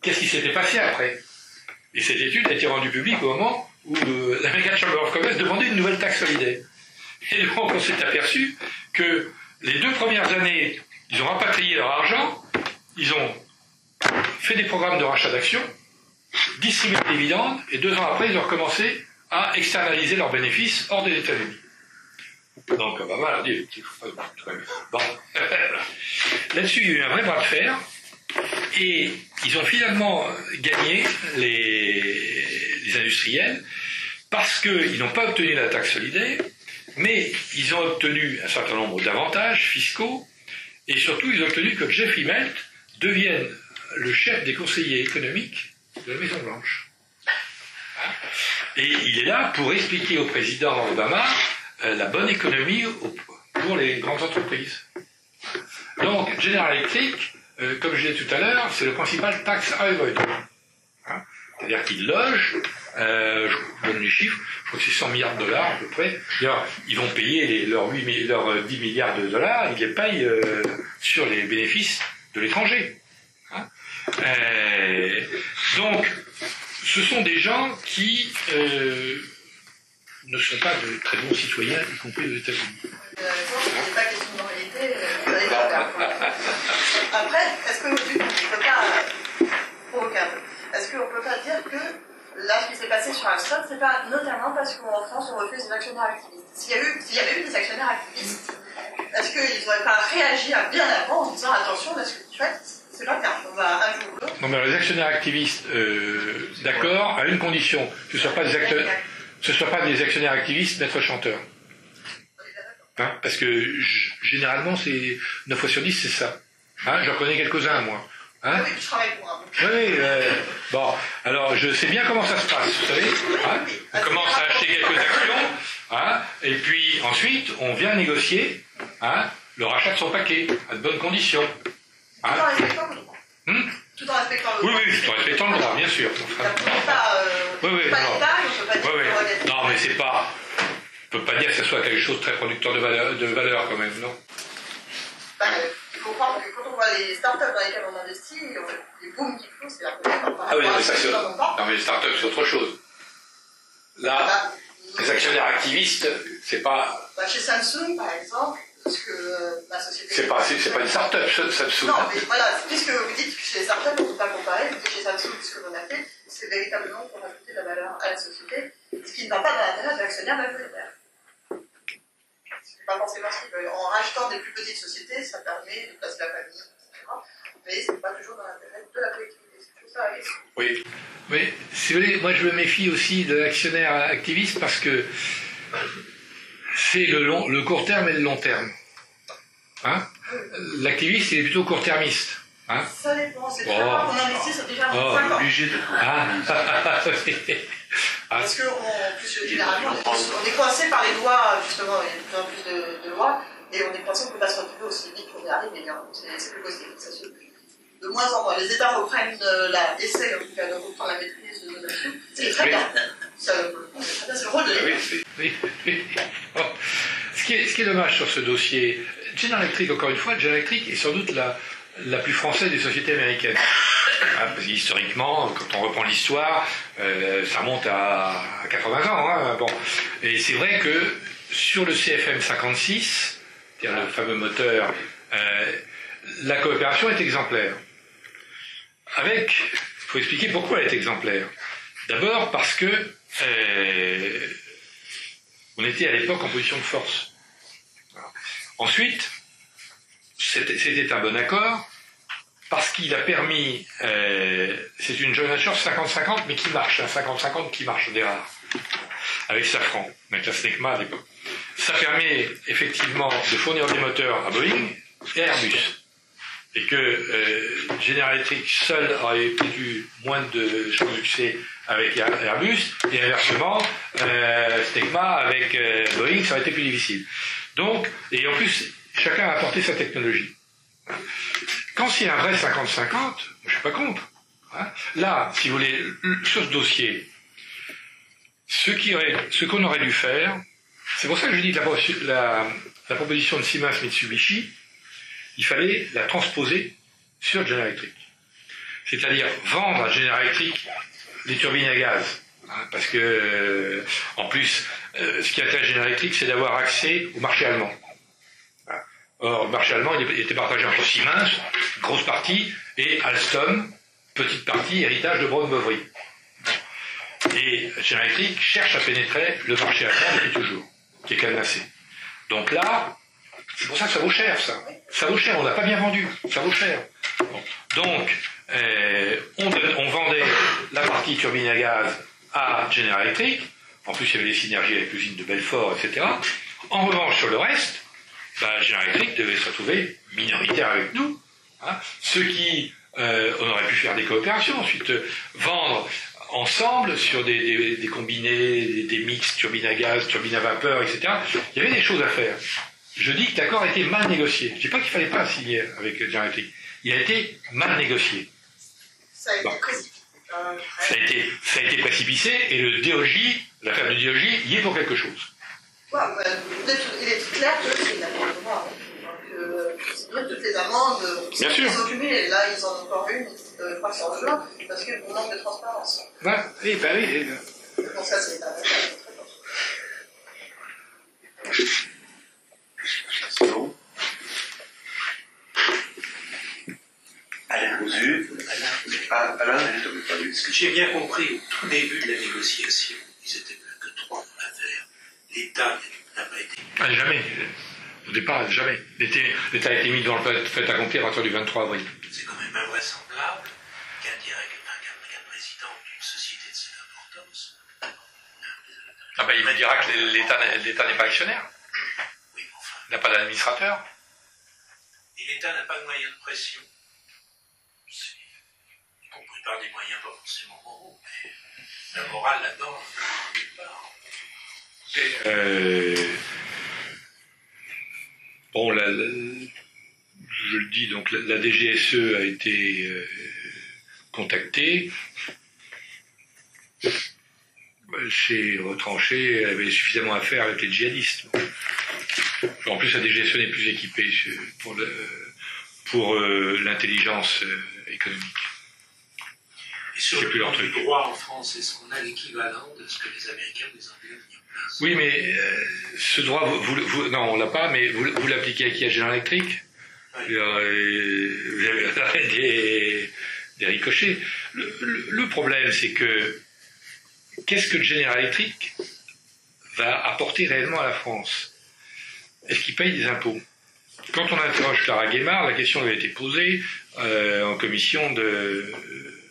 Qu'est-ce qui s'était passé après? Et cette étude a été rendue publique au moment où l'American Chamber of Commerce demandait une nouvelle taxe solidaire. Et donc on s'est aperçu que les 2 premières années, ils ont rapatrié leur argent, ils ont fait des programmes de rachat d'actions, distribué des dividendes, et 2 ans après, ils ont recommencé à externaliser leurs bénéfices hors des États-Unis. Donc Obama a dit, bon. Là-dessus, il y a eu un vrai bras de fer, et ils ont finalement gagné les industriels, parce qu'ils n'ont pas obtenu la taxe solidaire, mais ils ont obtenu un certain nombre d'avantages fiscaux, et surtout ils ont obtenu que Jeff Immelt devienne le chef des conseillers économiques de la Maison-Blanche. Et il est là pour expliquer au président Obama la bonne économie pour les grandes entreprises. Donc, General Electric, comme je disais tout à l'heure, c'est le principal tax haven. Hein, c'est-à-dire qu'ils logent, je vous donne les chiffres, je crois que c'est 100 milliards de dollars à peu près. Ils vont payer leurs 10 milliards de dollars, ils les payent sur les bénéfices de l'étranger. Hein, donc, ce sont des gens qui ne sont pas de très bons citoyens, y compris aux États-Unis. C'est pas question de moralité, vous allez pas faire. Après, est-ce qu'on ne peut pas provoquer un peu? Est-ce qu'on ne peut pas dire que là, ce qui s'est passé sur Alstom, c'est pas notamment parce qu'en France, on refuse des actionnaires activistes? S'il y avait eu des actionnaires activistes, est-ce qu'ils n'auraient pas réagi bien avant en disant attention, parce que tu vois, c'est pas grave, on va un jour ou l'autre. Non, mais les actionnaires activistes, d'accord, à une condition, que ce ne soient pas des actionnaires activistes, maîtres chanteurs. Hein, parce que généralement, c'est 9 fois sur 10, c'est ça. Hein, j'en connais quelques-uns, moi. Hein, oui, je travaille pour un. Oui, bon, alors je sais bien comment ça se passe, vous savez. Hein, on commence à acheter quelques actions, hein, et puis ensuite, on vient négocier le rachat de son paquet, à de bonnes conditions. Hein. Tout en respectant le droit. Tout en respectant le droit. Oui, tout en respectant le droit, bien sûr. On ne peut pas l'État, on ne peut pas dire que non, mais c'est pas... On ne peut pas dire que ce soit quelque chose de très producteur de valeur quand même, non? Il faut croire que quand on voit les startups dans lesquelles on investit, les booms qu'il faut, c'est la première fois. Ah oui, non, mais ça c'est... Non, mais les startups, c'est autre chose. Là, les actionnaires activistes, c'est pas... Chez Samsung, par exemple, parce que la société... C'est pas une start-up, Samsung. Non, mais voilà, puisque vous dites que chez les startups, on ne peut pas comparer, vous dites chez Samsung, ce que l'on a fait, c'est véritablement pour ajouter de la valeur à la société, ce qui ne va pas dans l'intérêt de l'actionnaire majoritaire. Ce n'est pas forcément ce qu'ils veulent. En rachetant des plus petites sociétés, ça permet de placer la famille, etc. Mais ce n'est pas toujours dans l'intérêt de la collectivité. C'est tout ça. Oui, mais si vous voulez, moi je me méfie aussi de l'actionnaire activiste parce que c'est le court terme et le long terme. Hein, l'activiste, il est plutôt court-termiste. Hein, ça dépend, c'est très rare qu'on investisse déjà dans 5 ans. Obligé de... Parce que, généralement, on est coincé par les lois, justement, il y a de plus en plus de lois, et on est coincé, on ne peut pas se retrouver aussi vite qu'on y arrive, mais bien, c'est plus possible, ça se fait de moins en moins. Les États reprennent essaient en tout cas de reprendre la maîtrise de nos nations, c'est très bien. C'est le rôle de l'État. Oui. Oh. Ce qui est dommage sur ce dossier, General Electric, encore une fois, General Electric est sans doute la plus française des sociétés américaines. Hein, parce qu'historiquement, quand on reprend l'histoire, ça remonte à 80 ans. Hein, bon. Et c'est vrai que sur le CFM 56, c'est-à-dire le fameux moteur, la coopération est exemplaire. Il faut expliquer pourquoi elle est exemplaire. D'abord parce que on était à l'époque en position de force. Ensuite, c'était un bon accord parce qu'il a permis, c'est une joint venture 50-50 mais qui marche, 50-50 qui marche des rares, avec Safran, avec la SNECMA à l'époque. Ça permet effectivement de fournir des moteurs à Boeing et à Airbus. Et que General Electric seul aurait eu moins de chances de succès avec Airbus, et inversement, SNECMA avec Boeing, ça aurait été plus difficile. Donc, et en plus, chacun a apporté sa technologie. Quand c'est un vrai 50-50, je ne suis pas contre. Hein. Là, si vous voulez, sur ce dossier, ce qu'on aurait dû faire, c'est pour ça que je dis que la proposition de Siemens Mitsubishi, il fallait la transposer sur General Electric. C'est-à-dire vendre à General Electric les turbines à gaz. Hein, parce que, en plus, ce qui intéresse General Electric, c'est d'avoir accès au marché allemand. Hein. Or, le marché allemand, il était partagé entre Siemens, grosse partie, et Alstom, petite partie, héritage de Braun-Boveri. Et General Electric cherche à pénétrer le marché allemand depuis toujours, qui est cadenassé. Donc là, c'est pour ça que ça vaut cher, ça. Ça vaut cher, on n'a pas bien vendu, ça vaut cher. Bon. Donc, on vendait la partie turbine à gaz à General Electric, en plus il y avait des synergies avec l'usine de Belfort, etc. En revanche, sur le reste, General Electric devait se retrouver minoritaire avec nous. Hein. Ceux qui, on aurait pu faire des coopérations, ensuite vendre ensemble sur des combinés, des mix, turbines à gaz, turbines à vapeur, etc. Il y avait des choses à faire. Je dis que l'accord a été mal négocié. Je ne dis pas qu'il ne fallait pas signer avec General Electric. Il a été mal négocié. Ça a été précipité. Ça a été précipité et le DOJ, l'affaire du DOJ, y est pour quelque chose. Ouais, il est clair que c'est une affaire de droit. C'est vrai que toutes les amendes, bien sûr, sont cumulées. Là, ils en ont encore une, je crois que c'est en juin, parce que pour manque de transparence. Ouais, oui, bah oui. Bon, ça, c'est un affaire. Alain, j'ai bien compris, au tout début de la négociation, ils étaient plus que 3 dans l'affaire. L'État n'a pas été... Ah, jamais. Au départ, jamais. L'État a été mis devant le fait accompli à partir du 23 avril. C'est quand même invraisemblable qu'un président d'une société de cette importance... Ah ben, il me dira que l'État n'est pas actionnaire. Oui, enfin... Il n'a pas d'administrateur. Et l'État n'a pas de moyens de pression. Y compris par des moyens pas forcément moraux, mais la morale là-dedans, nulle part. Bon, je le dis, donc la DGSE a été contactée. S'est retranchée, elle avait suffisamment à faire avec les djihadistes. En plus, la DGSE n'est plus équipée pour l'intelligence économique. Et sur le plan du droit en France, est-ce qu'on a l'équivalent de ce que les Américains ou les Anglais ont mis en place? Oui, mais ce droit, non, on l'a pas, mais vous l'appliquez à qui? À General Electric? Oui. Vous avez des ricochets. Le problème, c'est que qu'est-ce que General Electric va apporter réellement à la France? Est-ce qu'il paye des impôts? Quand on interroge Clara Guémard, la question lui a été posée en commission de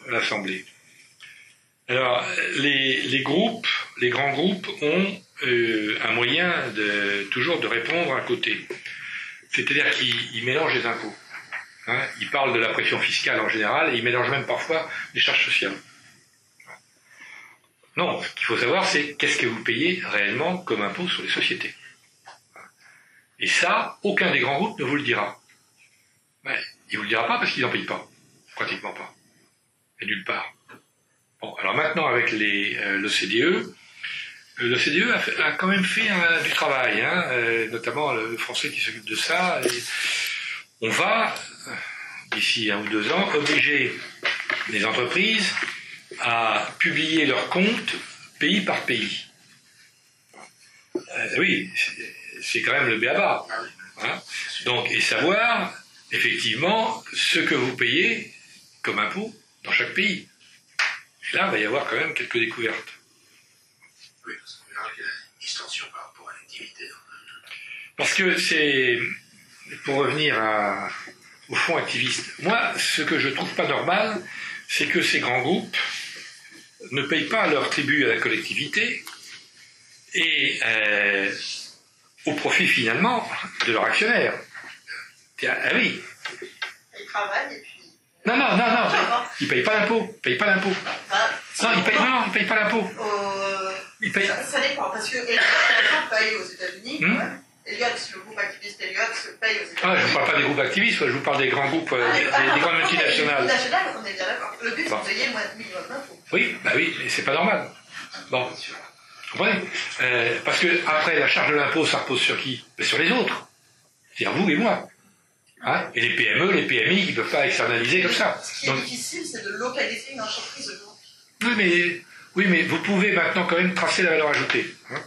l'Assemblée. Alors, les grands groupes ont un moyen toujours de répondre à côté. C'est-à-dire qu'ils mélangent les impôts. Hein, ils parlent de la pression fiscale en général et ils mélangent même parfois les charges sociales. Non, ce qu'il faut savoir, c'est qu'est-ce que vous payez réellement comme impôt sur les sociétés. Et ça, aucun des grands groupes ne vous le dira. Ouais, il ne vous le dira pas parce qu'ils n'en payent pas. Pratiquement pas. Et nulle part. Bon, alors maintenant, avec l'OCDE, l'OCDE a quand même fait du travail, hein, notamment le Français qui s'occupe de ça. Et on va, d'ici 1 ou 2 ans, obliger les entreprises à publier leurs comptes pays par pays. Oui, c'est quand même le b.a.-ba. Hein. Donc, et savoir, effectivement, ce que vous payez comme impôt dans chaque pays. Et là, il va y avoir quand même quelques découvertes. Oui, parce qu'on verra qu'il y a une distorsion par rapport à l'activité. Parce que c'est, pour revenir au fond activiste, moi, ce que je trouve pas normal, c'est que ces grands groupes ne payent pas leur tribut à la collectivité et au profit finalement de leur actionnaire. Ah oui. Ils travaillent et puis... Non, ils payent pas l'impôt. Non, ils payent pas l'impôt. Ça dépend, parce que Elliott paye aux États-Unis, Elliott, le groupe activiste Elliott, paye aux États-Unis. Ah, je ne vous parle pas des groupes activistes, je vous parle des grands groupes, des grandes multinationales. Les multinationales, on est bien d'accord. Le but, c'est de payer moins de minimum d'impôt. Oui, bah oui, mais c'est pas normal. Bon, vous comprenez? Parce que après, la charge de l'impôt, ça repose sur qui? Sur les autres. C'est-à-dire vous et moi. Hein, et les PME, les PMI, ils ne peuvent pas externaliser comme ça. Ce qui est difficile, c'est de localiser une entreprise aujourd'hui. Oui, mais vous pouvez maintenant quand même tracer la valeur ajoutée. Hein.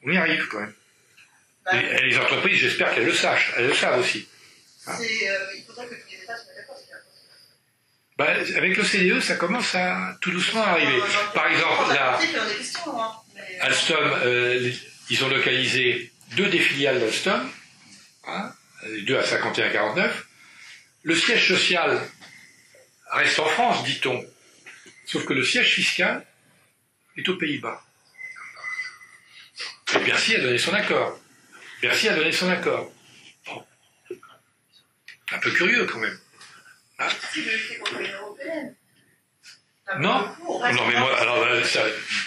On y arrive quand même. Et les entreprises, j'espère qu'elles le sachent. Elles le savent aussi. Hein. Il faudrait que tous les États se mettent d'accord. Avec l'OCDE, ça commence à tout doucement à arriver. Par exemple, là, Alstom, ils ont localisé 2 des filiales d'Alstom. Hein, les 2 à 51-49, le siège social reste en France, dit-on, sauf que le siège fiscal est aux Pays-Bas. Et Bercy a donné son accord. Bon. Un peu curieux quand même. Hein? Si vous luttez contre l'Union européenne. Non. reste. Non, mais moi, alors,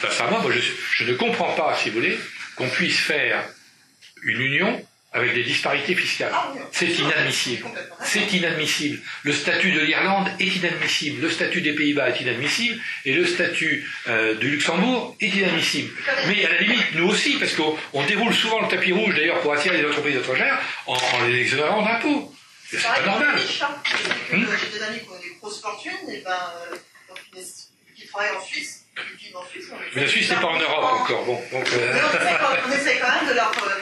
sincèrement, moi, je ne comprends pas, si vous voulez, qu'on puisse faire une union avec des disparités fiscales. Ah, oui. C'est inadmissible. C'est inadmissible. Le statut de l'Irlande est inadmissible. Le statut des Pays-Bas est inadmissible. Et le statut du Luxembourg est inadmissible. Mais à la limite, nous aussi, parce qu'on déroule souvent le tapis rouge, d'ailleurs, pour attirer les entreprises étrangères, en les exonérant d'impôts. C'est pas normal. J'ai des amis qui ont des grosses fortunes, et qui travaillent en Suisse. Mais la Suisse n'est pas en Europe encore. Bon, donc, on essaie quand même de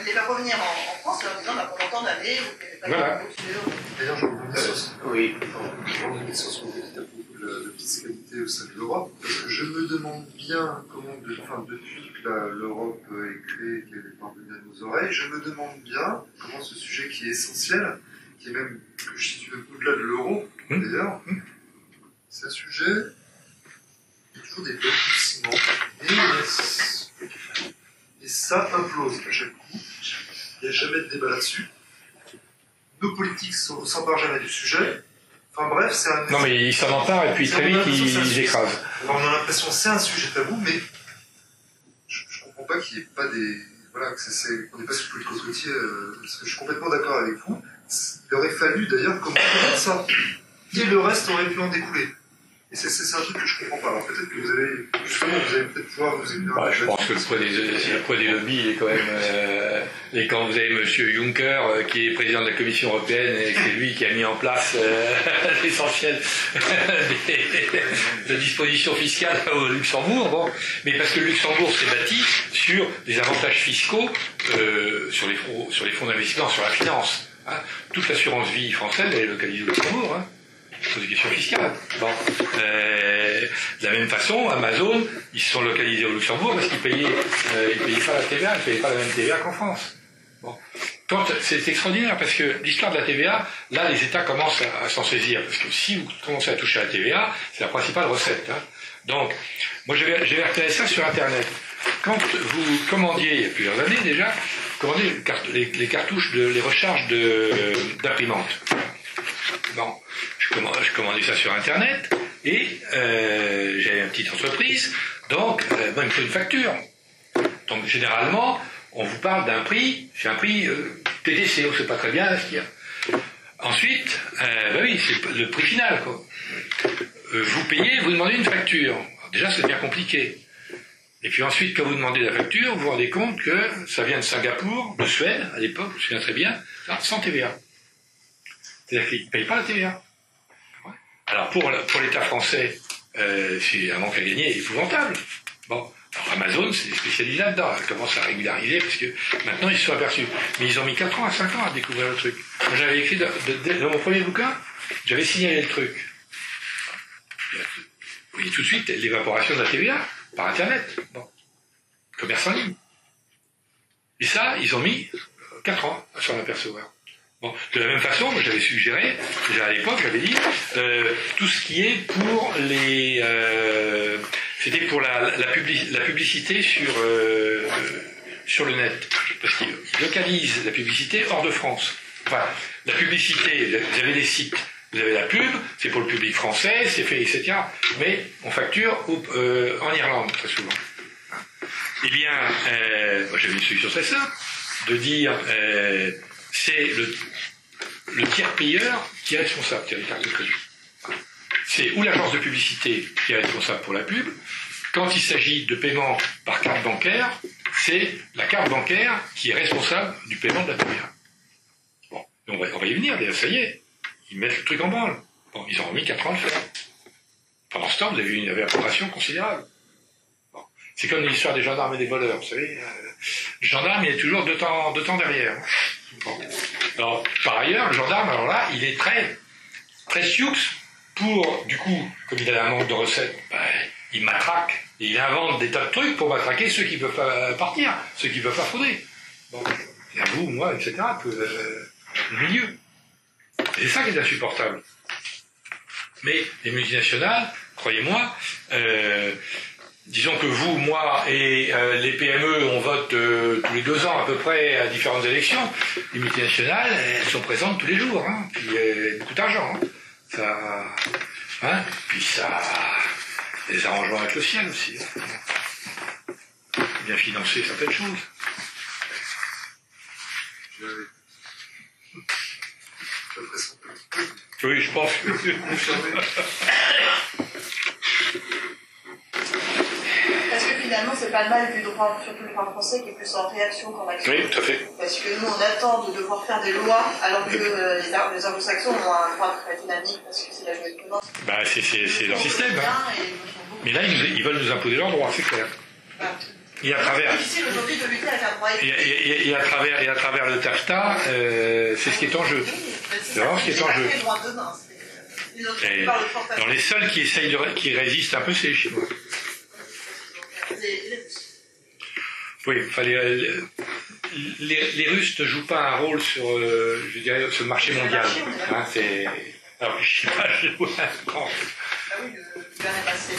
les faire revenir en France en leur disant qu'on entend d'aller. Voilà. D'ailleurs, je reviens sur la fiscalité au sein de l'Europe, parce que je me demande bien comment, depuis que l'Europe est créée, qu'elle est parvenue à nos oreilles, je me demande bien comment ce sujet qui est essentiel, qui est même, que je situe même au-delà de l'euro, d'ailleurs, c'est un sujet. Il y a toujours des balbutiements. Et ça implose à chaque coup. Il n'y a jamais de débat là-dessus. Nos politiques ne s'emparent jamais du sujet. Enfin bref, c'est un... Non, mais ils s'en emparent et puis très vite, ils écrasent. Alors, on a l'impression que c'est un sujet tabou, mais je ne comprends pas qu'il n'y ait pas des... Voilà, qu'on n'est pas sur le politique routier, parce que je suis complètement d'accord avec vous. Il aurait fallu d'ailleurs commencer par ça. Et le reste aurait pu en découler. Et c'est un truc que je comprends pas. Alors peut-être que vous allez peut-être pouvoir nous éclairer. Je pense que le poids des lobbies, il est quand même... et quand vous avez M. Juncker, qui est président de la Commission européenne, et c'est lui qui a mis en place l'essentiel de dispositions fiscales au Luxembourg, bon, mais parce que le Luxembourg s'est bâti sur des avantages fiscaux sur les fonds d'investissement, sur la finance. Hein. Toute l'assurance vie française, elle est localisée au Luxembourg. Hein. Pour des questions fiscales. Bon. De la même façon, Amazon, ils se sont localisés au Luxembourg parce qu'ils payaient pas la TVA, ils ne payaient pas la même TVA qu'en France. Bon. C'est extraordinaire parce que l'histoire de la TVA, là, les États commencent à s'en saisir. Parce que si vous commencez à toucher à la TVA, c'est la principale recette. Hein. Donc, moi, j'avais repéré ça sur Internet. Quand vous commandiez, il y a plusieurs années déjà, les cartouches, les recharges d'imprimantes. Bon. Je commandais ça sur Internet et j'avais une petite entreprise, donc il me faut une facture. Donc généralement, on vous parle d'un prix, c'est un prix TTC, on ne sait pas très bien ce qu'il y a. Ensuite, oui, c'est le prix final, quoi. Vous payez, vous demandez une facture. Alors, déjà, c'est bien compliqué. Et puis ensuite, quand vous demandez la facture, vous vous rendez compte que ça vient de Singapour, de Suède, à l'époque, je me souviens très bien, sans TVA. C'est-à-dire qu'ils ne payent pas la TVA. Alors pour l'État français, c'est un manque à gagner épouvantable. Bon, alors Amazon, c'est spécialisé là-dedans, elle commence à régulariser, parce que maintenant ils se sont aperçus. Mais ils ont mis 4 ans à 5 ans à découvrir le truc. Moi j'avais écrit dans mon premier bouquin, j'avais signalé le truc. Vous voyez tout de suite l'évaporation de la TVA par Internet. Bon, commerce en ligne. Et ça, ils ont mis 4 ans à s'en apercevoir. Bon, de la même façon, moi j'avais suggéré, déjà à l'époque, j'avais dit, tout ce qui est pour les... c'était pour la publicité sur le net. Parce qu'ils localisent la publicité hors de France. Enfin, la publicité, vous avez des sites, vous avez la pub, c'est pour le public français, c'est fait, etc. Mais on facture en Irlande, très souvent. Eh bien, moi j'avais une solution très simple, de dire... c'est le tiers payeur qui est responsable, qui a les cartes de crédit. C'est ou l'agence de publicité qui est responsable pour la pub. Quand il s'agit de paiement par carte bancaire, c'est la carte bancaire qui est responsable du paiement de la TVA. Bon, on va y venir, ça y est. Ils mettent le truc en branle. Bon, ils ont remis 4 ans à le faire. Pendant ce temps, vous avez eu une évaporation considérable. Bon. C'est comme l'histoire des gendarmes et des voleurs, vous savez. Le gendarme, il est toujours 2 temps derrière. Bon. Alors, par ailleurs, le gendarme, alors là, il est très, très sioux pour, du coup, comme il a un manque de recettes, il matraque, et il invente des tas de trucs pour matraquer ceux qui ne peuvent pas partir, ceux qui ne peuvent pas frauder. Bon, et à vous, moi, etc., au milieu. Et c'est ça qui est insupportable. Mais les multinationales, croyez-moi, disons que vous, moi et les PME, on vote tous les 2 ans à peu près à différentes élections. Les multinationales, elles sont présentes tous les jours, hein, puis beaucoup d'argent. Hein. Ça, hein, puis ça des arrangements avec le ciel aussi. Bien financer certaines choses. Oui, je pense. Parce que finalement, c'est pas le mal du droit, surtout le droit français, qui est plus en réaction qu'en action. Oui, tout à fait. Parce que nous, on attend de devoir faire des lois, alors que les anglo-saxons ont un droit très dynamique, parce que c'est la jurisprudence. Bah, c'est leur système. Hein. Mais là, ils veulent nous imposer leur droit, c'est clair. Et à travers. C'est difficile aujourd'hui de lutter avec un droit. Et à travers le TAFTA, c'est ce qui est en jeu. C'est vraiment ce qui est en jeu. Dans les seuls qui essayent qui résistent un peu, c'est les Chinois. Oui, enfin, les Russes ne jouent pas un rôle sur, je dirais, sur le marché mondial. Hein, c'est. Alors, les Chinois jouent un grand. Ah oui, le gouvernement est passé.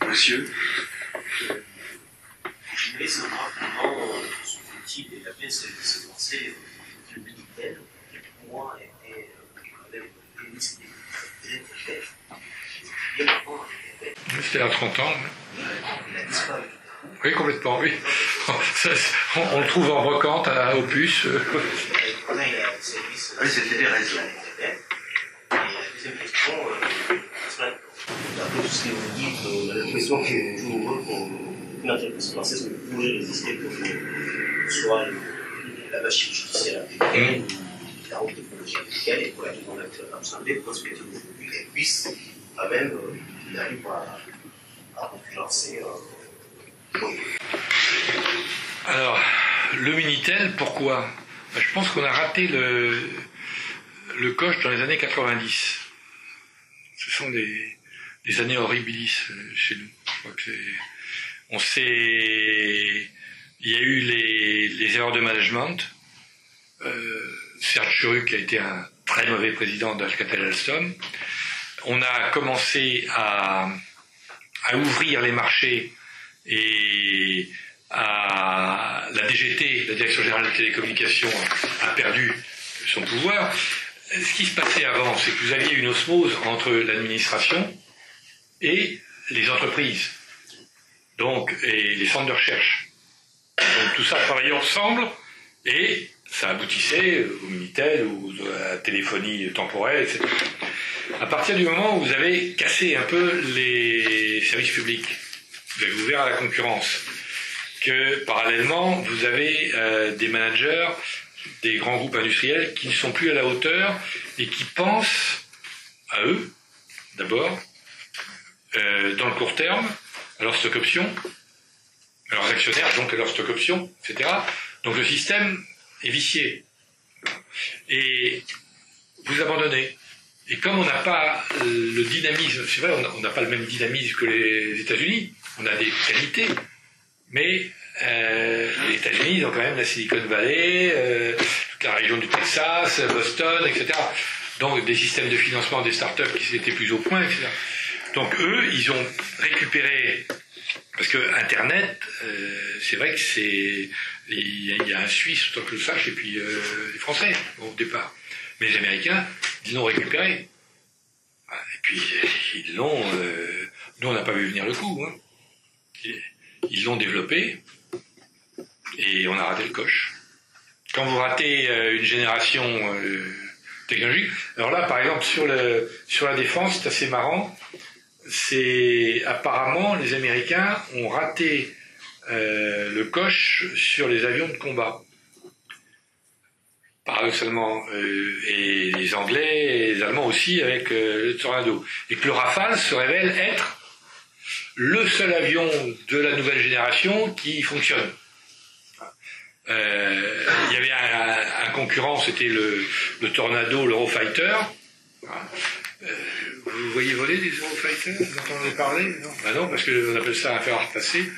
Monsieur, je voulais savoir comment ce outil de la pièce s'est lancé le Minitel, qui pour moi était quand même le tennis des intérêts. Et maintenant, c'était à 30 ans. il a disparu. Oui, complètement, oui. On le trouve en brocante à Opus. Oui, c'était des raisons. Et la deuxième question, après tout ce que vous dites, la question qui est toujours une entreprise française ne pourrait résister que soit la machine judiciaire américaine, la haute technologie américaine, et pour la demande absolue, parce que aujourd'hui, qu'elle puisse quand même arriver à concurrencer. Alors, le Minitel, pourquoi? Je pense qu'on a raté le coche dans les années 90. Ce sont des années horribilis chez nous. Je crois que il y a eu les erreurs de management. Serge Churu qui a été un très mauvais président d'Alcatel-Alstom. On a commencé à ouvrir les marchés et la DGT, la Direction Générale des Télécommunications, a perdu son pouvoir. Ce qui se passait avant, c'est que vous aviez une osmose entre l'administration et les entreprises, et les centres de recherche. Donc tout ça travaillait ensemble et ça aboutissait au Minitel ou à la téléphonie temporelle, etc. À partir du moment où vous avez cassé un peu les services publics, vous avez ouvert à la concurrence, que parallèlement vous avez des managers des grands groupes industriels qui ne sont plus à la hauteur et qui pensent à eux, d'abord, dans le court terme, à leur stock option, à leurs actionnaires, donc à leur stock option, etc. Donc le système est vicié. Et vous abandonnez. Et comme on n'a pas le dynamisme, c'est vrai, on n'a pas le même dynamisme que les États-Unis, on a des qualités, mais les États-Unis, ils ont quand même la Silicon Valley, toute la région du Texas, Boston, etc. Donc des systèmes de financement des startups qui étaient plus au point, etc. Donc eux, ils ont récupéré, parce que Internet, c'est vrai que il y a un Suisse, autant que je le sache, et puis les Français, au départ. Mais les Américains, ils l'ont récupéré. Et puis, ils l'ont... nous, on n'a pas vu venir le coup. Hein. Ils l'ont développé, et on a raté le coche. Quand vous ratez une génération technologique... Alors là, par exemple, sur la défense, c'est assez marrant. Apparemment, les Américains ont raté le coche sur les avions de combat. Paradoxalement, et les Anglais et les Allemands aussi avec le Tornado. Et que le Rafale se révèle être le seul avion de la nouvelle génération qui fonctionne. Il y avait un concurrent, c'était le Tornado, l'Eurofighter. Vous voyez voler des Eurofighters? Vous entendez parler? Non, non, parce qu'on appelle ça un fer à repasser,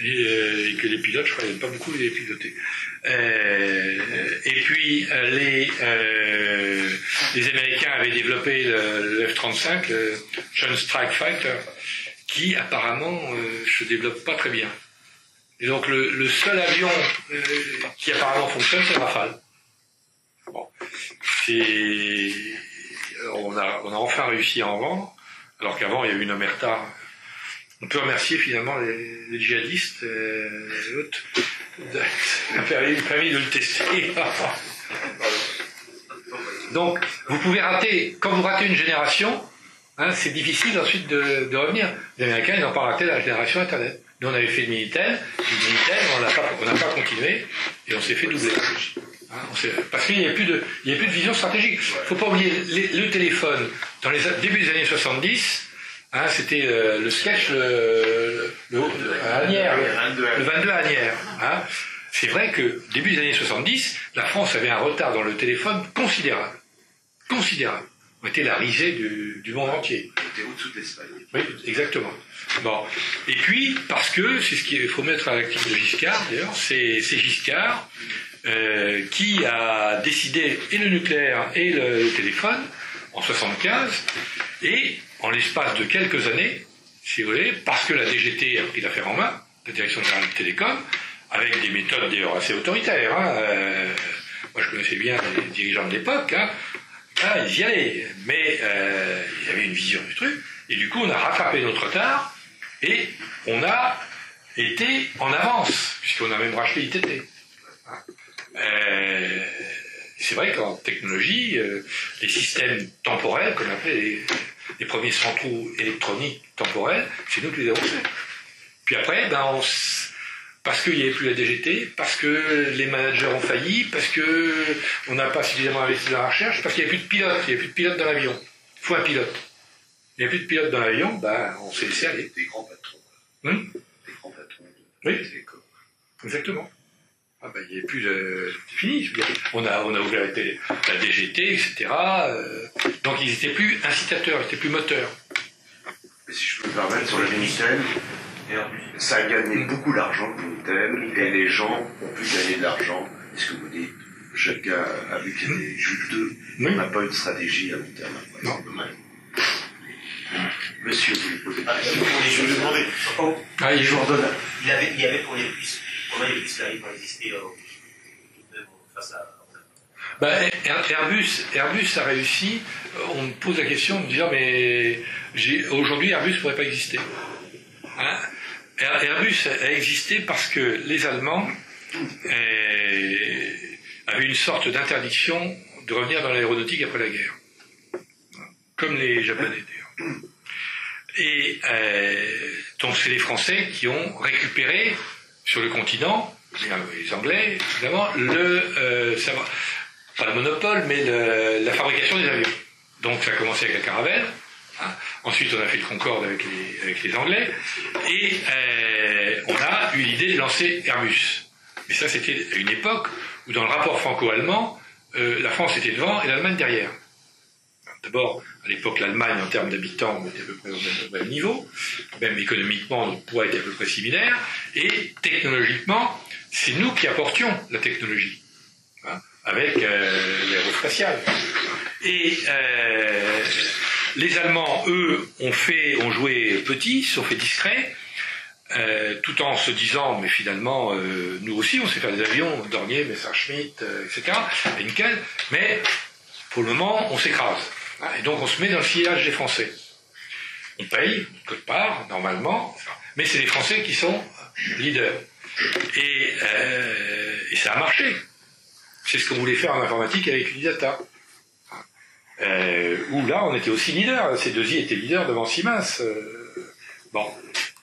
et que les pilotes, je crois, n'aiment pas beaucoup les piloter. Et puis, les Américains avaient développé le F-35, le Joint Strike Fighter, qui apparemment se développe pas très bien. Et donc le seul avion qui apparemment fonctionne, c'est le Rafale. Bon. on a enfin réussi à en vendre, alors qu'avant il y a eu une omerta. On peut remercier finalement les djihadistes et autres permis de le tester. Donc, vous pouvez rater, quand vous ratez une génération, hein, c'est difficile ensuite de revenir. Les Américains, ils n'ont pas raté la génération Internet. Nous, on avait fait le Minitel, on n'a pas continué, et on s'est fait doubler. Hein, parce qu'il n'y avait plus de vision stratégique. Il ne faut pas oublier, le téléphone, dans les début des années 70, hein, c'était le sketch, le 22 à Asnières. Hein. C'est vrai que, début des années 70, la France avait un retard dans le téléphone considérable. Considérable. On était la risée du monde entier. On était au-dessous de l'Espagne. Oui, exactement. Bon. Et puis, parce que, c'est ce qu'il faut mettre à l'actif de Giscard, d'ailleurs, c'est Giscard qui a décidé et le nucléaire et le téléphone en 75, et en l'espace de quelques années, si vous voulez, parce que la DGT a pris l'affaire en main, la Direction Générale des Télécoms, avec des méthodes d'ailleurs assez autoritaires. Hein. Moi, je connaissais bien les dirigeants de l'époque. Hein. Ah, ils y allaient, mais ils avaient une vision du truc. Et du coup, on a rattrapé notre retard et on a été en avance, puisqu'on a même racheté ITT. C'est vrai qu'en technologie, les systèmes temporels, qu'on appelait les premiers centraux électroniques temporels, c'est nous qui les avons fait. Puis après, parce qu'il n'y avait plus la DGT, parce que les managers ont failli, parce qu'on n'a pas suffisamment investi dans la recherche, parce qu'il n'y avait plus de pilote, il n'y avait plus de pilote dans l'avion. Il faut un pilote. Il n'y a plus de pilote dans l'avion, on s'est laissé aller. Des grands patrons. Des grands patrons oui. de télécom. Exactement. Il n'y a plus de... C'est fini, je veux dire. On a ouvert la DGT, etc. Donc ils n'étaient plus incitateurs, ils n'étaient plus moteurs. Mais si je peux me permettre, sur le Minitel, ça a gagné beaucoup d'argent, le Minitel, et les gens ont pu gagner de l'argent. Est-ce que vous dites, chacun a vu qu'il y avait juteux, on n'a pas une stratégie à long terme. Non. C'est dommage. Monsieur, vous lui posez Je vais vous demander. je vous redonne. Il y avait pour les puces. Comment les puces arrivent à exister face à. Airbus a réussi. On me pose la question en me disant mais aujourd'hui Airbus ne pourrait pas exister. Hein, Airbus a existé parce que les Allemands avaient une sorte d'interdiction de revenir dans l'aéronautique après la guerre, comme les Japonais d'ailleurs. Et donc c'est les Français qui ont récupéré sur le continent, les Anglais évidemment, pas le monopole, mais la fabrication des avions. Donc ça a commencé avec la Caravelle. Hein. Ensuite, on a fait le Concorde avec les Anglais, et on a eu l'idée de lancer Airbus. Mais ça, c'était à une époque où, dans le rapport franco-allemand, la France était devant et l'Allemagne derrière. D'abord, à l'époque, l'Allemagne, en termes d'habitants, on était à peu près au même niveau. Même économiquement, notre poids était à peu près similaire. Et technologiquement, c'est nous qui apportions la technologie, hein, avec l'aérospatiale. Et les Allemands, eux, ont joué petit, se sont fait discrets, tout en se disant, mais finalement, nous aussi, on sait faire des avions, Dornier, Messerschmitt, etc., Henkel, mais pour le moment, on s'écrase. Et donc, on se met dans le sillage des Français. On paye, quelque part, normalement, mais c'est les Français qui sont leaders. Et ça a marché. C'est ce qu'on voulait faire en informatique avec Unidata. Où là, on était aussi leader. C2I était leader devant Siemens. Bon.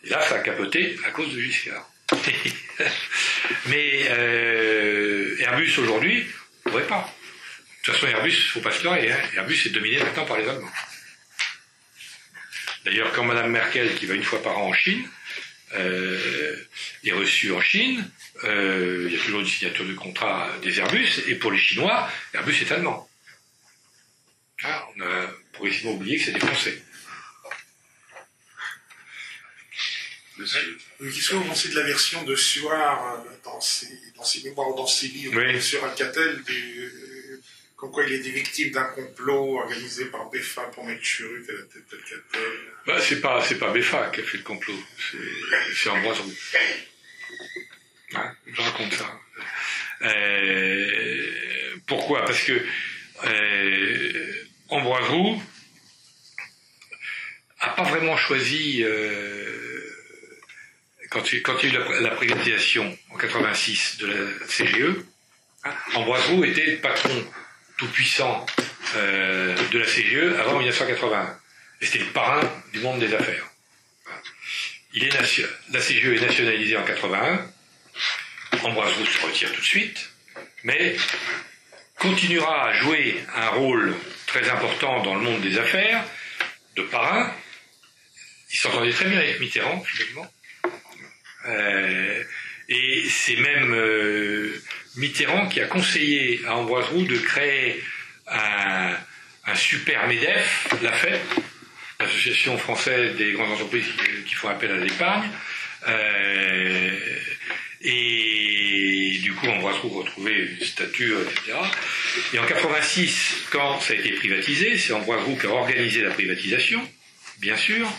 Et là, ça a capoté à cause de Giscard. Mais Airbus, aujourd'hui, ne pourrait pas. De toute façon, Airbus, il ne faut pas se leurrer. Hein. Airbus est dominé maintenant par les Allemands. D'ailleurs, quand Mme Merkel, qui va une fois par an en Chine, est reçue en Chine, il y a toujours une signature de contrat des Airbus, et pour les Chinois, Airbus est allemand. Ah, on a progressivement oublié que c'est des Français. Qu'est-ce que vous pensez de la version de Suard dans ses mémoires ou dans ses livres sur Alcatel, comme quoi il était victime d'un complot organisé par BEFA pour mettre Churut à la tête d'Alcatel? C'est pas BEFA qui a fait le complot, c'est Ambroise Roux. Hein, je raconte ça. Pourquoi? Parce que Ambroise Roux n'a pas vraiment choisi, quand il y a eu la privatisation en 86 de la CGE, Ambroise Roux était le patron tout-puissant de la CGE avant 1981. Et c'était le parrain du monde des affaires. La CGE est nationalisée en 81. Ambroise Roux se retire tout de suite, mais continuera à jouer un rôle très important dans le monde des affaires, de parrain. Il s'entendait très bien avec Mitterrand, finalement. Et c'est même Mitterrand qui a conseillé à Ambroise Roux de créer un super MEDEF, la FEP, l'Association française des grandes entreprises qui font appel à l'épargne. Et du coup, Ambroise Roux retrouvait une stature, etc. Et en 86, quand ça a été privatisé, c'est Ambroise Roux qui a organisé la privatisation, bien sûr.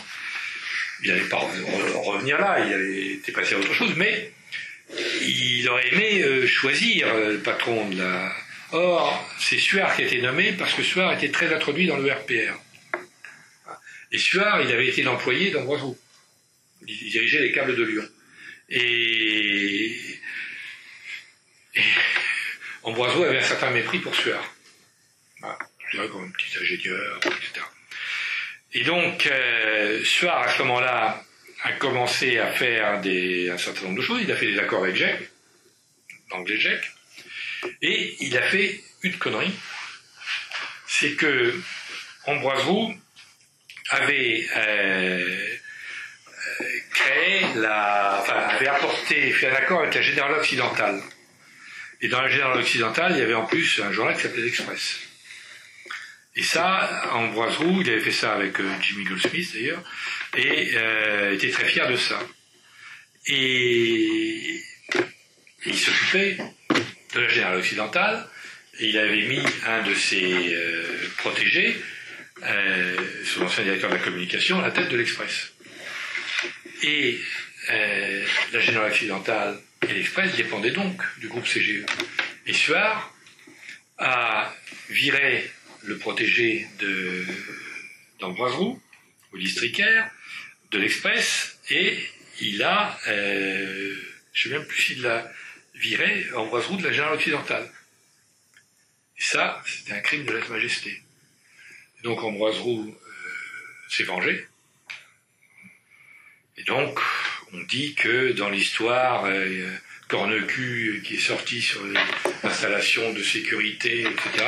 Il n'allait pas revenir là, il avait été passé à autre chose, mais il aurait aimé choisir le patron de la... Or, c'est Suard qui a été nommé parce que Suard était très introduit dans le RPR. Et Suard, il avait été l'employé d'Ambroise Roux. Il dirigeait les câbles de Lyon. Et Ambroise Roux avait un certain mépris pour Suard. Voilà, je dirais comme un petit ingénieur, etc. Et donc, Suard, à ce moment-là, a commencé à faire un certain nombre de choses. Il a fait des accords avec GEC, l'anglais GEC, et il a fait une connerie. C'est que Ambroise Roux avait fait un accord avec la Générale Occidentale. Et dans la Générale Occidentale, il y avait en plus un journal qui s'appelait l'Express. Et ça, Ambroise Roux, il avait fait ça avec Jimmy Goldsmith d'ailleurs, et était très fier de ça. Et il s'occupait de la Générale Occidentale, et il avait mis un de ses protégés, son ancien directeur de la communication, à la tête de l'Express. Et la Générale Occidentale et l'Express dépendaient donc du groupe CGE. Et Suard a viré le protégé d'Ambroise Roux, Willy Stricker, de l'Express, et il a, je ne sais même plus s'il l'a viré, Ambroise Roux de la Générale Occidentale. Et ça, c'était un crime de lèse-majesté. Donc Ambroise Roux s'est vengé. Et donc, on dit que dans l'histoire, Cornecu qui est sorti sur l'installation de sécurité, etc.,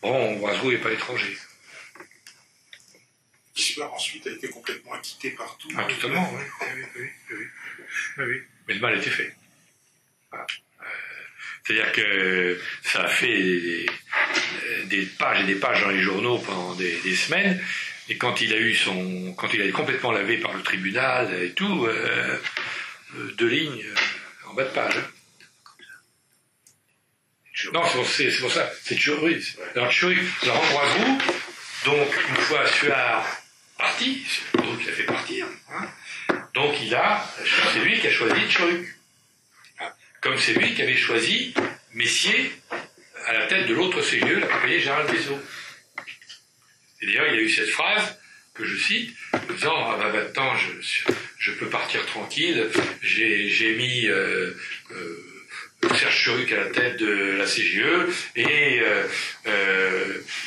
bon, Ambroise Roux n'est pas étranger. Suard ensuite a été complètement acquitté partout. Ah, totalement, oui. Mais le mal a été fait. Voilà. C'est-à-dire que ça a fait des pages et des pages dans les journaux pendant des semaines, et quand il a été complètement lavé par le tribunal et tout, 2 lignes en bas de page. Non, c'est pour ça, c'est Tchurru. Alors Ambroise Roux, donc une fois Suard parti, donc il a fait partir, donc c'est lui qui a choisi Tchurru. Comme c'est lui qui avait choisi Messier à la tête de l'autre CGE, la Compagnie Générale des Eaux. Et d'ailleurs, il y a eu cette phrase que je cite, en disant maintenant je peux partir tranquille, j'ai mis Serge Churuc à la tête de la CGE et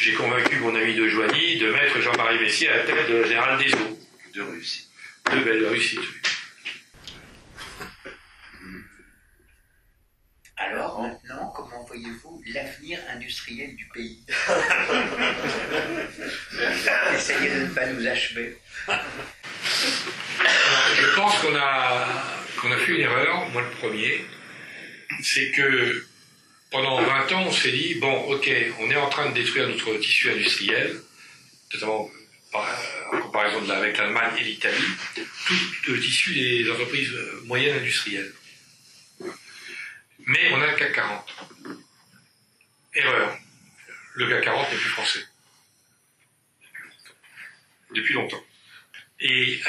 j'ai convaincu mon ami de Joigny de mettre Jean-Marie Messier à la tête de la Générale des Eaux. De réussite. De belle réussite, oui. Alors, maintenant, comment voyez-vous l'avenir industriel du pays? Essayez de ne pas nous achever. Je pense qu'on a fait une erreur, moi le premier, c'est que pendant 20 ans, on s'est dit, bon, ok, on est en train de détruire notre tissu industriel, notamment en comparaison avec l'Allemagne et l'Italie, tout le tissu des entreprises moyennes industrielles. Mais on a le CAC 40. Erreur. Le CAC 40 n'est plus français. Depuis longtemps. Et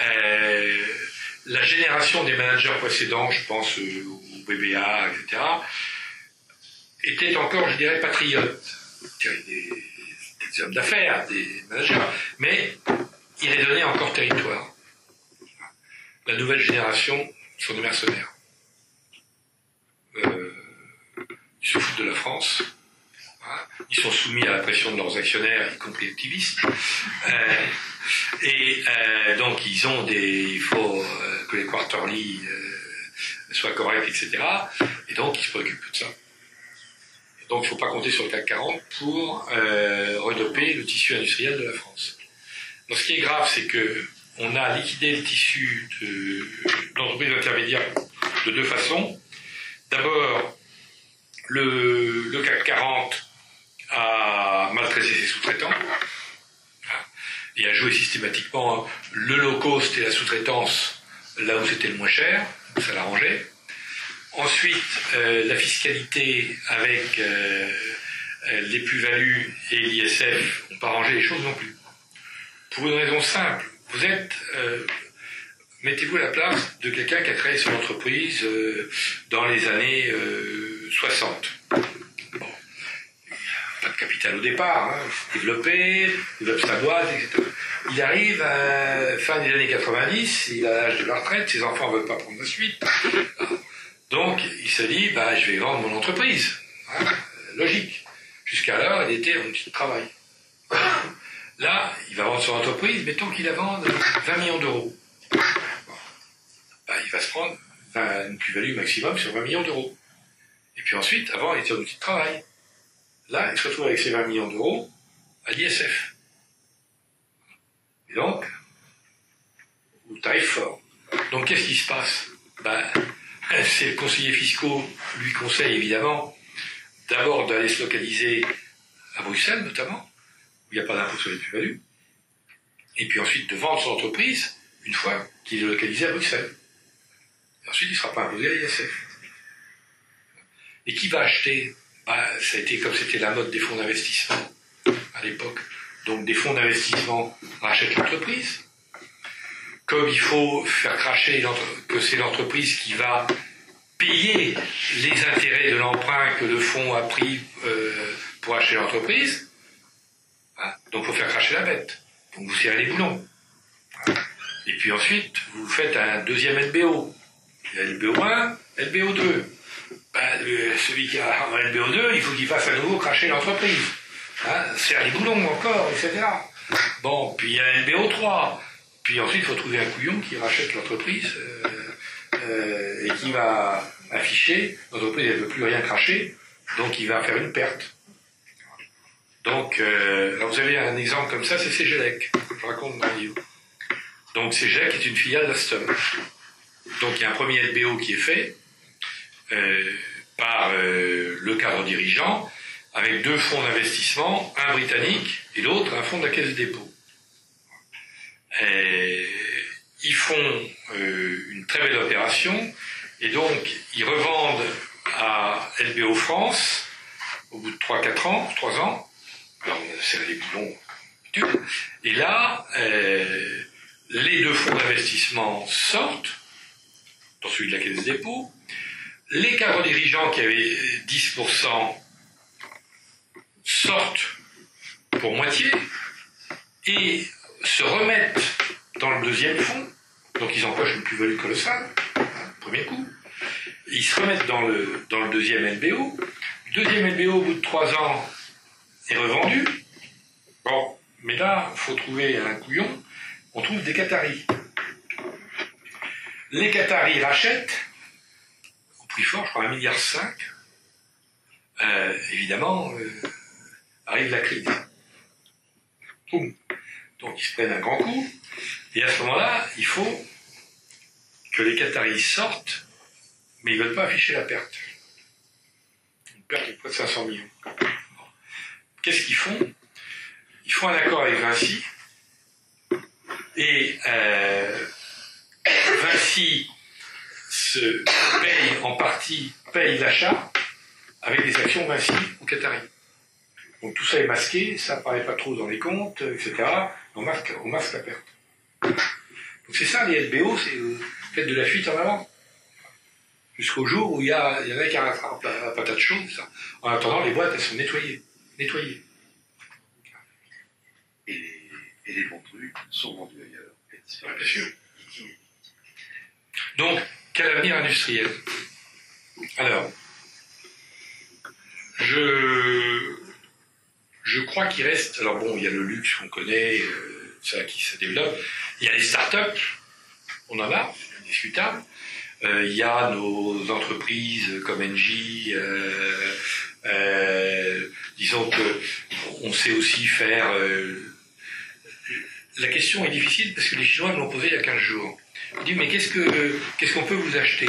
la génération des managers précédents, je pense au BBA, etc., était encore, je dirais, patriote. des hommes d'affaires, des managers, mais il est donné encore territoire. La nouvelle génération sont des mercenaires. Ils se foutent de la France. Ils sont soumis à la pression de leurs actionnaires, y compris activistes. Donc il faut que les quarterly soient corrects, etc. Et donc ils se préoccupent de ça. Et donc il ne faut pas compter sur le CAC 40 pour redoper le tissu industriel de la France. Donc ce qui est grave, c'est que on a liquidé le tissu de l'entreprise intermédiaire de deux façons. D'abord, le CAC 40 a maltraité ses sous-traitants et a joué systématiquement le low cost et la sous-traitance là où c'était le moins cher, ça l'arrangeait. Ensuite, la fiscalité avec les plus-values et l'ISF n'ont pas arrangé les choses non plus. Pour une raison simple, mettez-vous à la place de quelqu'un qui a créé son entreprise dans les années 60. Bon. Pas de capital au départ, il faut développer, développe sa boîte, etc. Il arrive à fin des années 90, il a l'âge de la retraite, ses enfants ne veulent pas prendre la suite. Donc il se dit, je vais vendre mon entreprise. Logique. Jusqu'alors, il était en outil de travail. Là, il va vendre son entreprise, mettons qu'il la vende 20 millions d'euros. Il va se prendre une plus-value maximum sur 20 millions d'euros. Et puis ensuite, avant, il était en outil de travail. Là, il se retrouve avec ses 20 millions d'euros à l'ISF. Et donc, au tarif fort. Donc, qu'est-ce qui se passe? C'est le conseiller fiscal lui conseille évidemment d'abord d'aller se localiser à Bruxelles, notamment, où il n'y a pas d'impôt sur les plus-values, et puis ensuite de vendre son entreprise une fois qu'il est localisé à Bruxelles. Et ensuite, il ne sera pas imposé à l'ISF. Et qui va acheter? Ça a été comme c'était la mode des fonds d'investissement à l'époque. Donc des fonds d'investissement rachètent l'entreprise. Comme il faut faire cracher que c'est l'entreprise qui va payer les intérêts de l'emprunt que le fonds a pris pour acheter l'entreprise, donc il faut faire cracher la bête. Donc vous serrez les boulons. Et puis ensuite, vous faites un deuxième LBO. Il y a LBO1, LBO2. Celui qui a un LBO2, il faut qu'il fasse à nouveau cracher l'entreprise. Serre les boulons encore, etc. Bon, puis il y a un LBO3. Puis ensuite, il faut trouver un couillon qui rachète l'entreprise et qui va afficher, l'entreprise elle ne peut plus rien cracher, donc il va faire une perte. Donc, alors vous avez un exemple comme ça, c'est Cegelec, que je raconte dans le livre. Donc Cegelec est une filiale d'Alstom. Donc il y a un premier LBO qui est fait par le cadre dirigeant, avec deux fonds d'investissement, un britannique et l'autre un fonds de la Caisse des dépôts. Ils font une très belle opération et donc ils revendent à LBO France au bout de 3 ans, alors on a serré les boulons, et là les deux fonds d'investissement sortent, dans celui de la Caisse des dépôts, les cadres dirigeants qui avaient 10% sortent pour moitié et se remettent dans le deuxième fonds, donc ils empochent une plus-value colossale, premier coup, ils se remettent dans le deuxième LBO, le deuxième LBO au bout de 3 ans est revendu, bon, mais là, il faut trouver un couillon, on trouve des Qataris. Les Qataris rachètent, au prix fort, je crois 1,5 milliard, évidemment, arrive la crise. Boum. Donc ils se prennent un grand coup, et à ce moment-là, il faut que les Qataris sortent, mais ils ne veulent pas afficher la perte. Une perte de près de 500 millions. Qu'est-ce qu'ils font? Ils font un accord avec Vinci, et Vinci se paye en partie, paye l'achat avec des actions Vinci aux Qataris. Donc tout ça est masqué, ça ne paraît pas trop dans les comptes, etc. On masque la perte. Donc c'est ça les LBO, c'est faites de la fuite en avant. Jusqu'au jour où il y en a qui rattrapent la patate chaude. Ça. En attendant, les boîtes, elles sont nettoyées. nettoyés. Et les bons trucs sont vendus ailleurs. Ah, bien sûr. Donc, quel avenir industriel? Alors, je crois qu'il reste... Alors bon, il y a le luxe qu'on connaît, ça qui se développe. Il y a les start-up, on en a, c'est indiscutable. Il y a nos entreprises comme Engie, disons qu'on sait aussi faire... La question est difficile parce que les Chinois me l'ont posée il y a 15 jours. Ils disent, mais qu'est-ce qu'on peut vous acheter?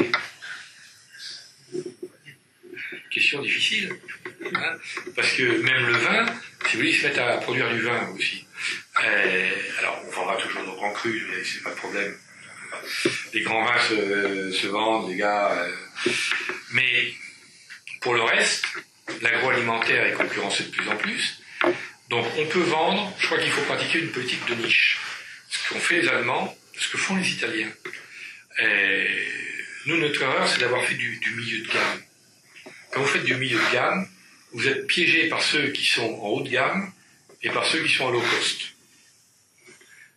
Question difficile, hein, parce que même le vin, si vous voulez, ils se mettent à produire du vin aussi. Alors, on vendra toujours nos grands crus, c'est pas de problème. Les grands vins se vendent, les gars. Mais pour le reste, l'agroalimentaire est concurrencé de plus en plus. Donc, on peut vendre. Je crois qu'il faut pratiquer une politique de niche. Ce qu'ont fait les Allemands, ce que font les Italiens. Nous, notre erreur, c'est d'avoir fait du milieu de gamme. Quand vous faites du milieu de gamme, vous êtes piégé par ceux qui sont en haut de gamme et par ceux qui sont en low cost.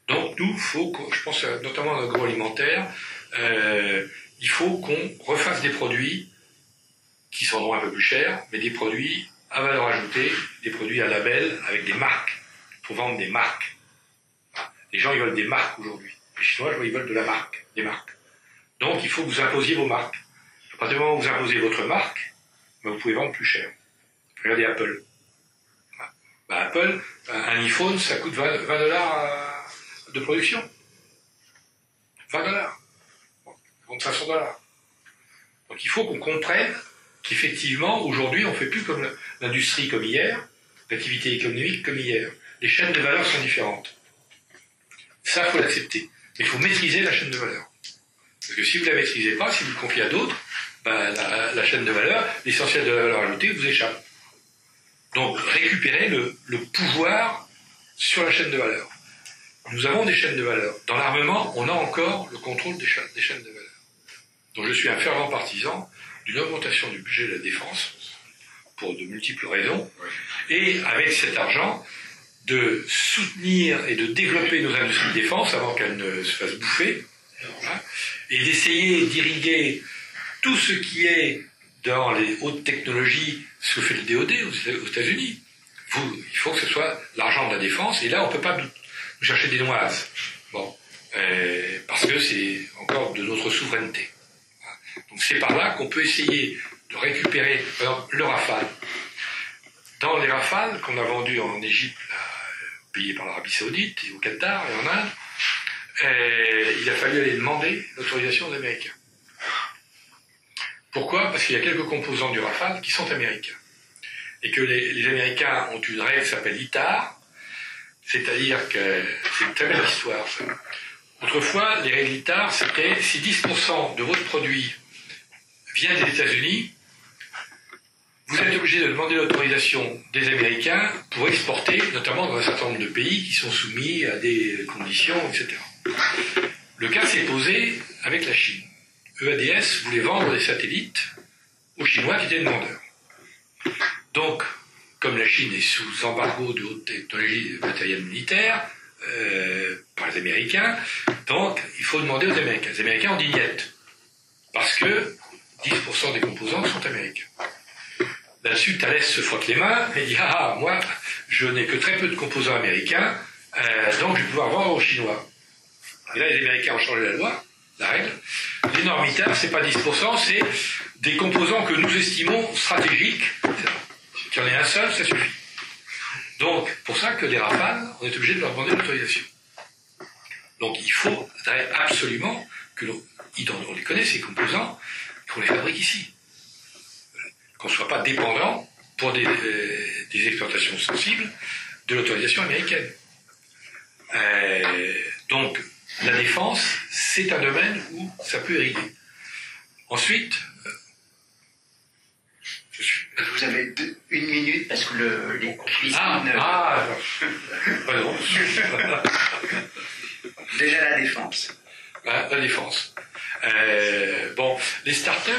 Donc nous, je pense notamment en agroalimentaire, il faut qu'on refasse des produits qui seront un peu plus chers, mais des produits à valeur ajoutée, des produits à label avec des marques. Il faut vendre des marques. Les gens, ils veulent des marques aujourd'hui. Les Chinois, ils veulent de la marque, des marques. Donc il faut que vous imposiez vos marques. À partir du moment où vous imposez votre marque, vous pouvez vendre plus cher. Regardez Apple. Apple, un iPhone, ça coûte $20 de production. $20. Donc $500. Donc il faut qu'on comprenne qu'effectivement, aujourd'hui, on ne fait plus comme l'industrie comme hier, l'activité économique comme hier. Les chaînes de valeur sont différentes. Ça, il faut l'accepter. Mais il faut maîtriser la chaîne de valeur. Parce que si vous ne la maîtrisez pas, si vous le confiez à d'autres, la chaîne de valeur, l'essentiel de la valeur ajoutée vous échappe. Donc, récupérez le pouvoir sur la chaîne de valeur. Nous avons des chaînes de valeur. Dans l'armement, on a encore le contrôle des chaînes de valeur. Donc, je suis un fervent partisan d'une augmentation du budget de la défense, pour de multiples raisons, et avec cet argent, de soutenir et de développer nos industries de défense avant qu'elles ne se fassent bouffer, hein, et d'essayer d'irriguer tout ce qui est dans les hautes technologies, ce que fait le DOD aux États-Unis. Il faut que ce soit l'argent de la défense, et là on ne peut pas nous chercher des noises. Bon, parce que c'est encore de notre souveraineté. Donc c'est par là qu'on peut essayer de récupérer, par exemple, le Rafale. Dans les Rafales qu'on a vendus en Égypte, payés par l'Arabie Saoudite, et au Qatar et en Inde, il a fallu aller demander l'autorisation aux Américains. Pourquoi? Parce qu'il y a quelques composants du Rafale qui sont américains. Et que les Américains ont une règle qui s'appelle ITAR, c'est-à-dire que c'est une très belle histoire, ça. Autrefois, les règles ITAR, c'était si 10% de votre produit vient des États-Unis, vous êtes obligé de demander l'autorisation des Américains pour exporter, notamment dans un certain nombre de pays qui sont soumis à des conditions, etc. Le cas s'est posé avec la Chine. EADS voulait vendre des satellites aux Chinois qui étaient demandeurs. Donc, comme la Chine est sous embargo de haute technologie de matériel militaire par les Américains, donc il faut demander aux Américains. Les Américains ont dit niet, parce que 10% des composants sont américains. Là-dessus, Thales se frotte les mains et dit « Ah, moi, je n'ai que très peu de composants américains, donc je vais pouvoir vendre aux Chinois. » Et là, les Américains ont changé la loi, la règle. Les normes ITAR, c'est pas 10%, c'est des composants que nous estimons stratégiques. Qu'il y en ait un seul, ça suffit. Donc, pour ça que les Rafales, on est obligé de leur demander l'autorisation. Donc, il faudrait absolument que on les connaît, ces composants, qu'on les fabrique ici. Qu'on ne soit pas dépendant, pour des exploitations sensibles, de l'autorisation américaine. Donc, la défense, c'est un domaine où ça peut irriguer. Ensuite, vous avez une minute parce que les cuisines... Pardon. Déjà la défense. La défense. Bon, les startups,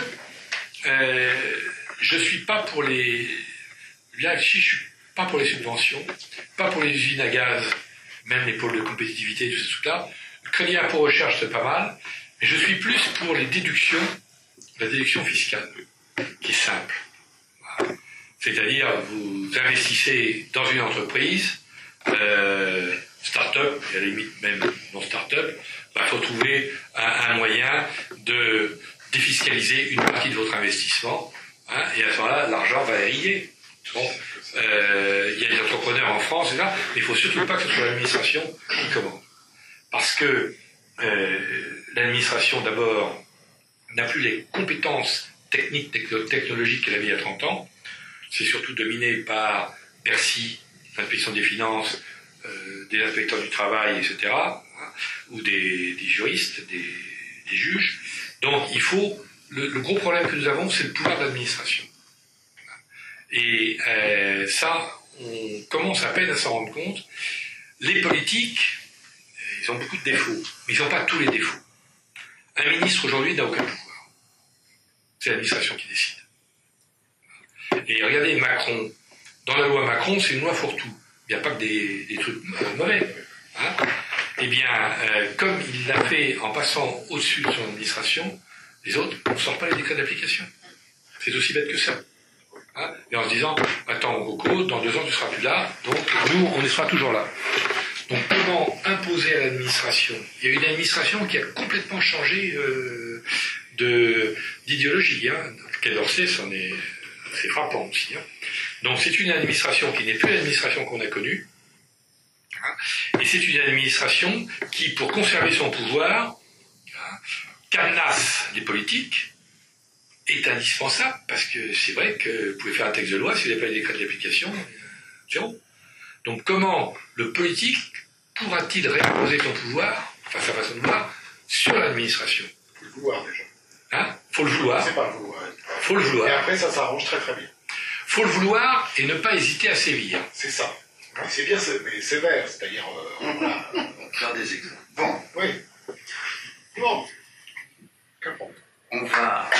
je suis pas pour les... Bien, si je suis pas pour les subventions, pas pour les usines à gaz, même les pôles de compétitivité, tout ce truc-là. Le crédit impôt recherche, c'est pas mal, mais je suis plus pour les déductions, la déduction fiscale, qui est simple. Voilà. C'est-à-dire, vous investissez dans une entreprise, start-up, et à la limite même non start-up, il faut trouver un moyen de défiscaliser une partie de votre investissement, hein, et à ce moment-là, l'argent va irriguer. Bon, y a des entrepreneurs en France, mais il ne faut surtout pas que ce soit l'administration qui commande. Parce que l'administration, d'abord, n'a plus les compétences techniques, technologiques qu'elle avait il y a 30 ans. C'est surtout dominé par Bercy, l'inspection des finances, des inspecteurs du travail, etc., hein, ou des juristes, des juges. Donc, il faut... Le gros problème que nous avons, c'est le pouvoir d'administration. Et ça, on commence à peine à s'en rendre compte. Les politiques, ils ont beaucoup de défauts, mais ils n'ont pas tous les défauts. Un ministre aujourd'hui n'a aucun pouvoir. C'est l'administration qui décide. Et regardez Macron. Dans la loi Macron, c'est une loi fourre-tout. Il n'y a pas que des trucs mauvais. Hein. Eh bien, comme il l'a fait en passant au-dessus de son administration, les autres, on ne sort pas les décrets d'application. C'est aussi bête que ça. Hein, et en se disant, attends, Coco, dans 2 ans, tu ne seras plus là, donc nous, on sera toujours là. Donc, comment imposer à l'administration? Il y a une administration qui a complètement changé d'idéologie. Hein. Quai d'Orsay, c'est frappant aussi. Hein. Donc, c'est une administration qui n'est plus l'administration qu'on a connue. Hein, et c'est une administration qui, pour conserver son pouvoir, hein, cadenasse les politiques, est indispensable, parce que c'est vrai que vous pouvez faire un texte de loi, si vous n'avez pas les décrets d'application, zéro. Donc comment le politique pourra-t-il réimposer son pouvoir, enfin sa façon de voir, sur l'administration? Il faut le vouloir déjà. Hein? Faut le vouloir. C'est pas le vouloir. Faut le vouloir. Et après, ça s'arrange très très bien. Faut le vouloir et ne pas hésiter à sévir. C'est ça. C'est bien, mais sévère, c'est-à-dire... voilà. Faire des exemples. Bon, oui. Bon. Qu'importe. On va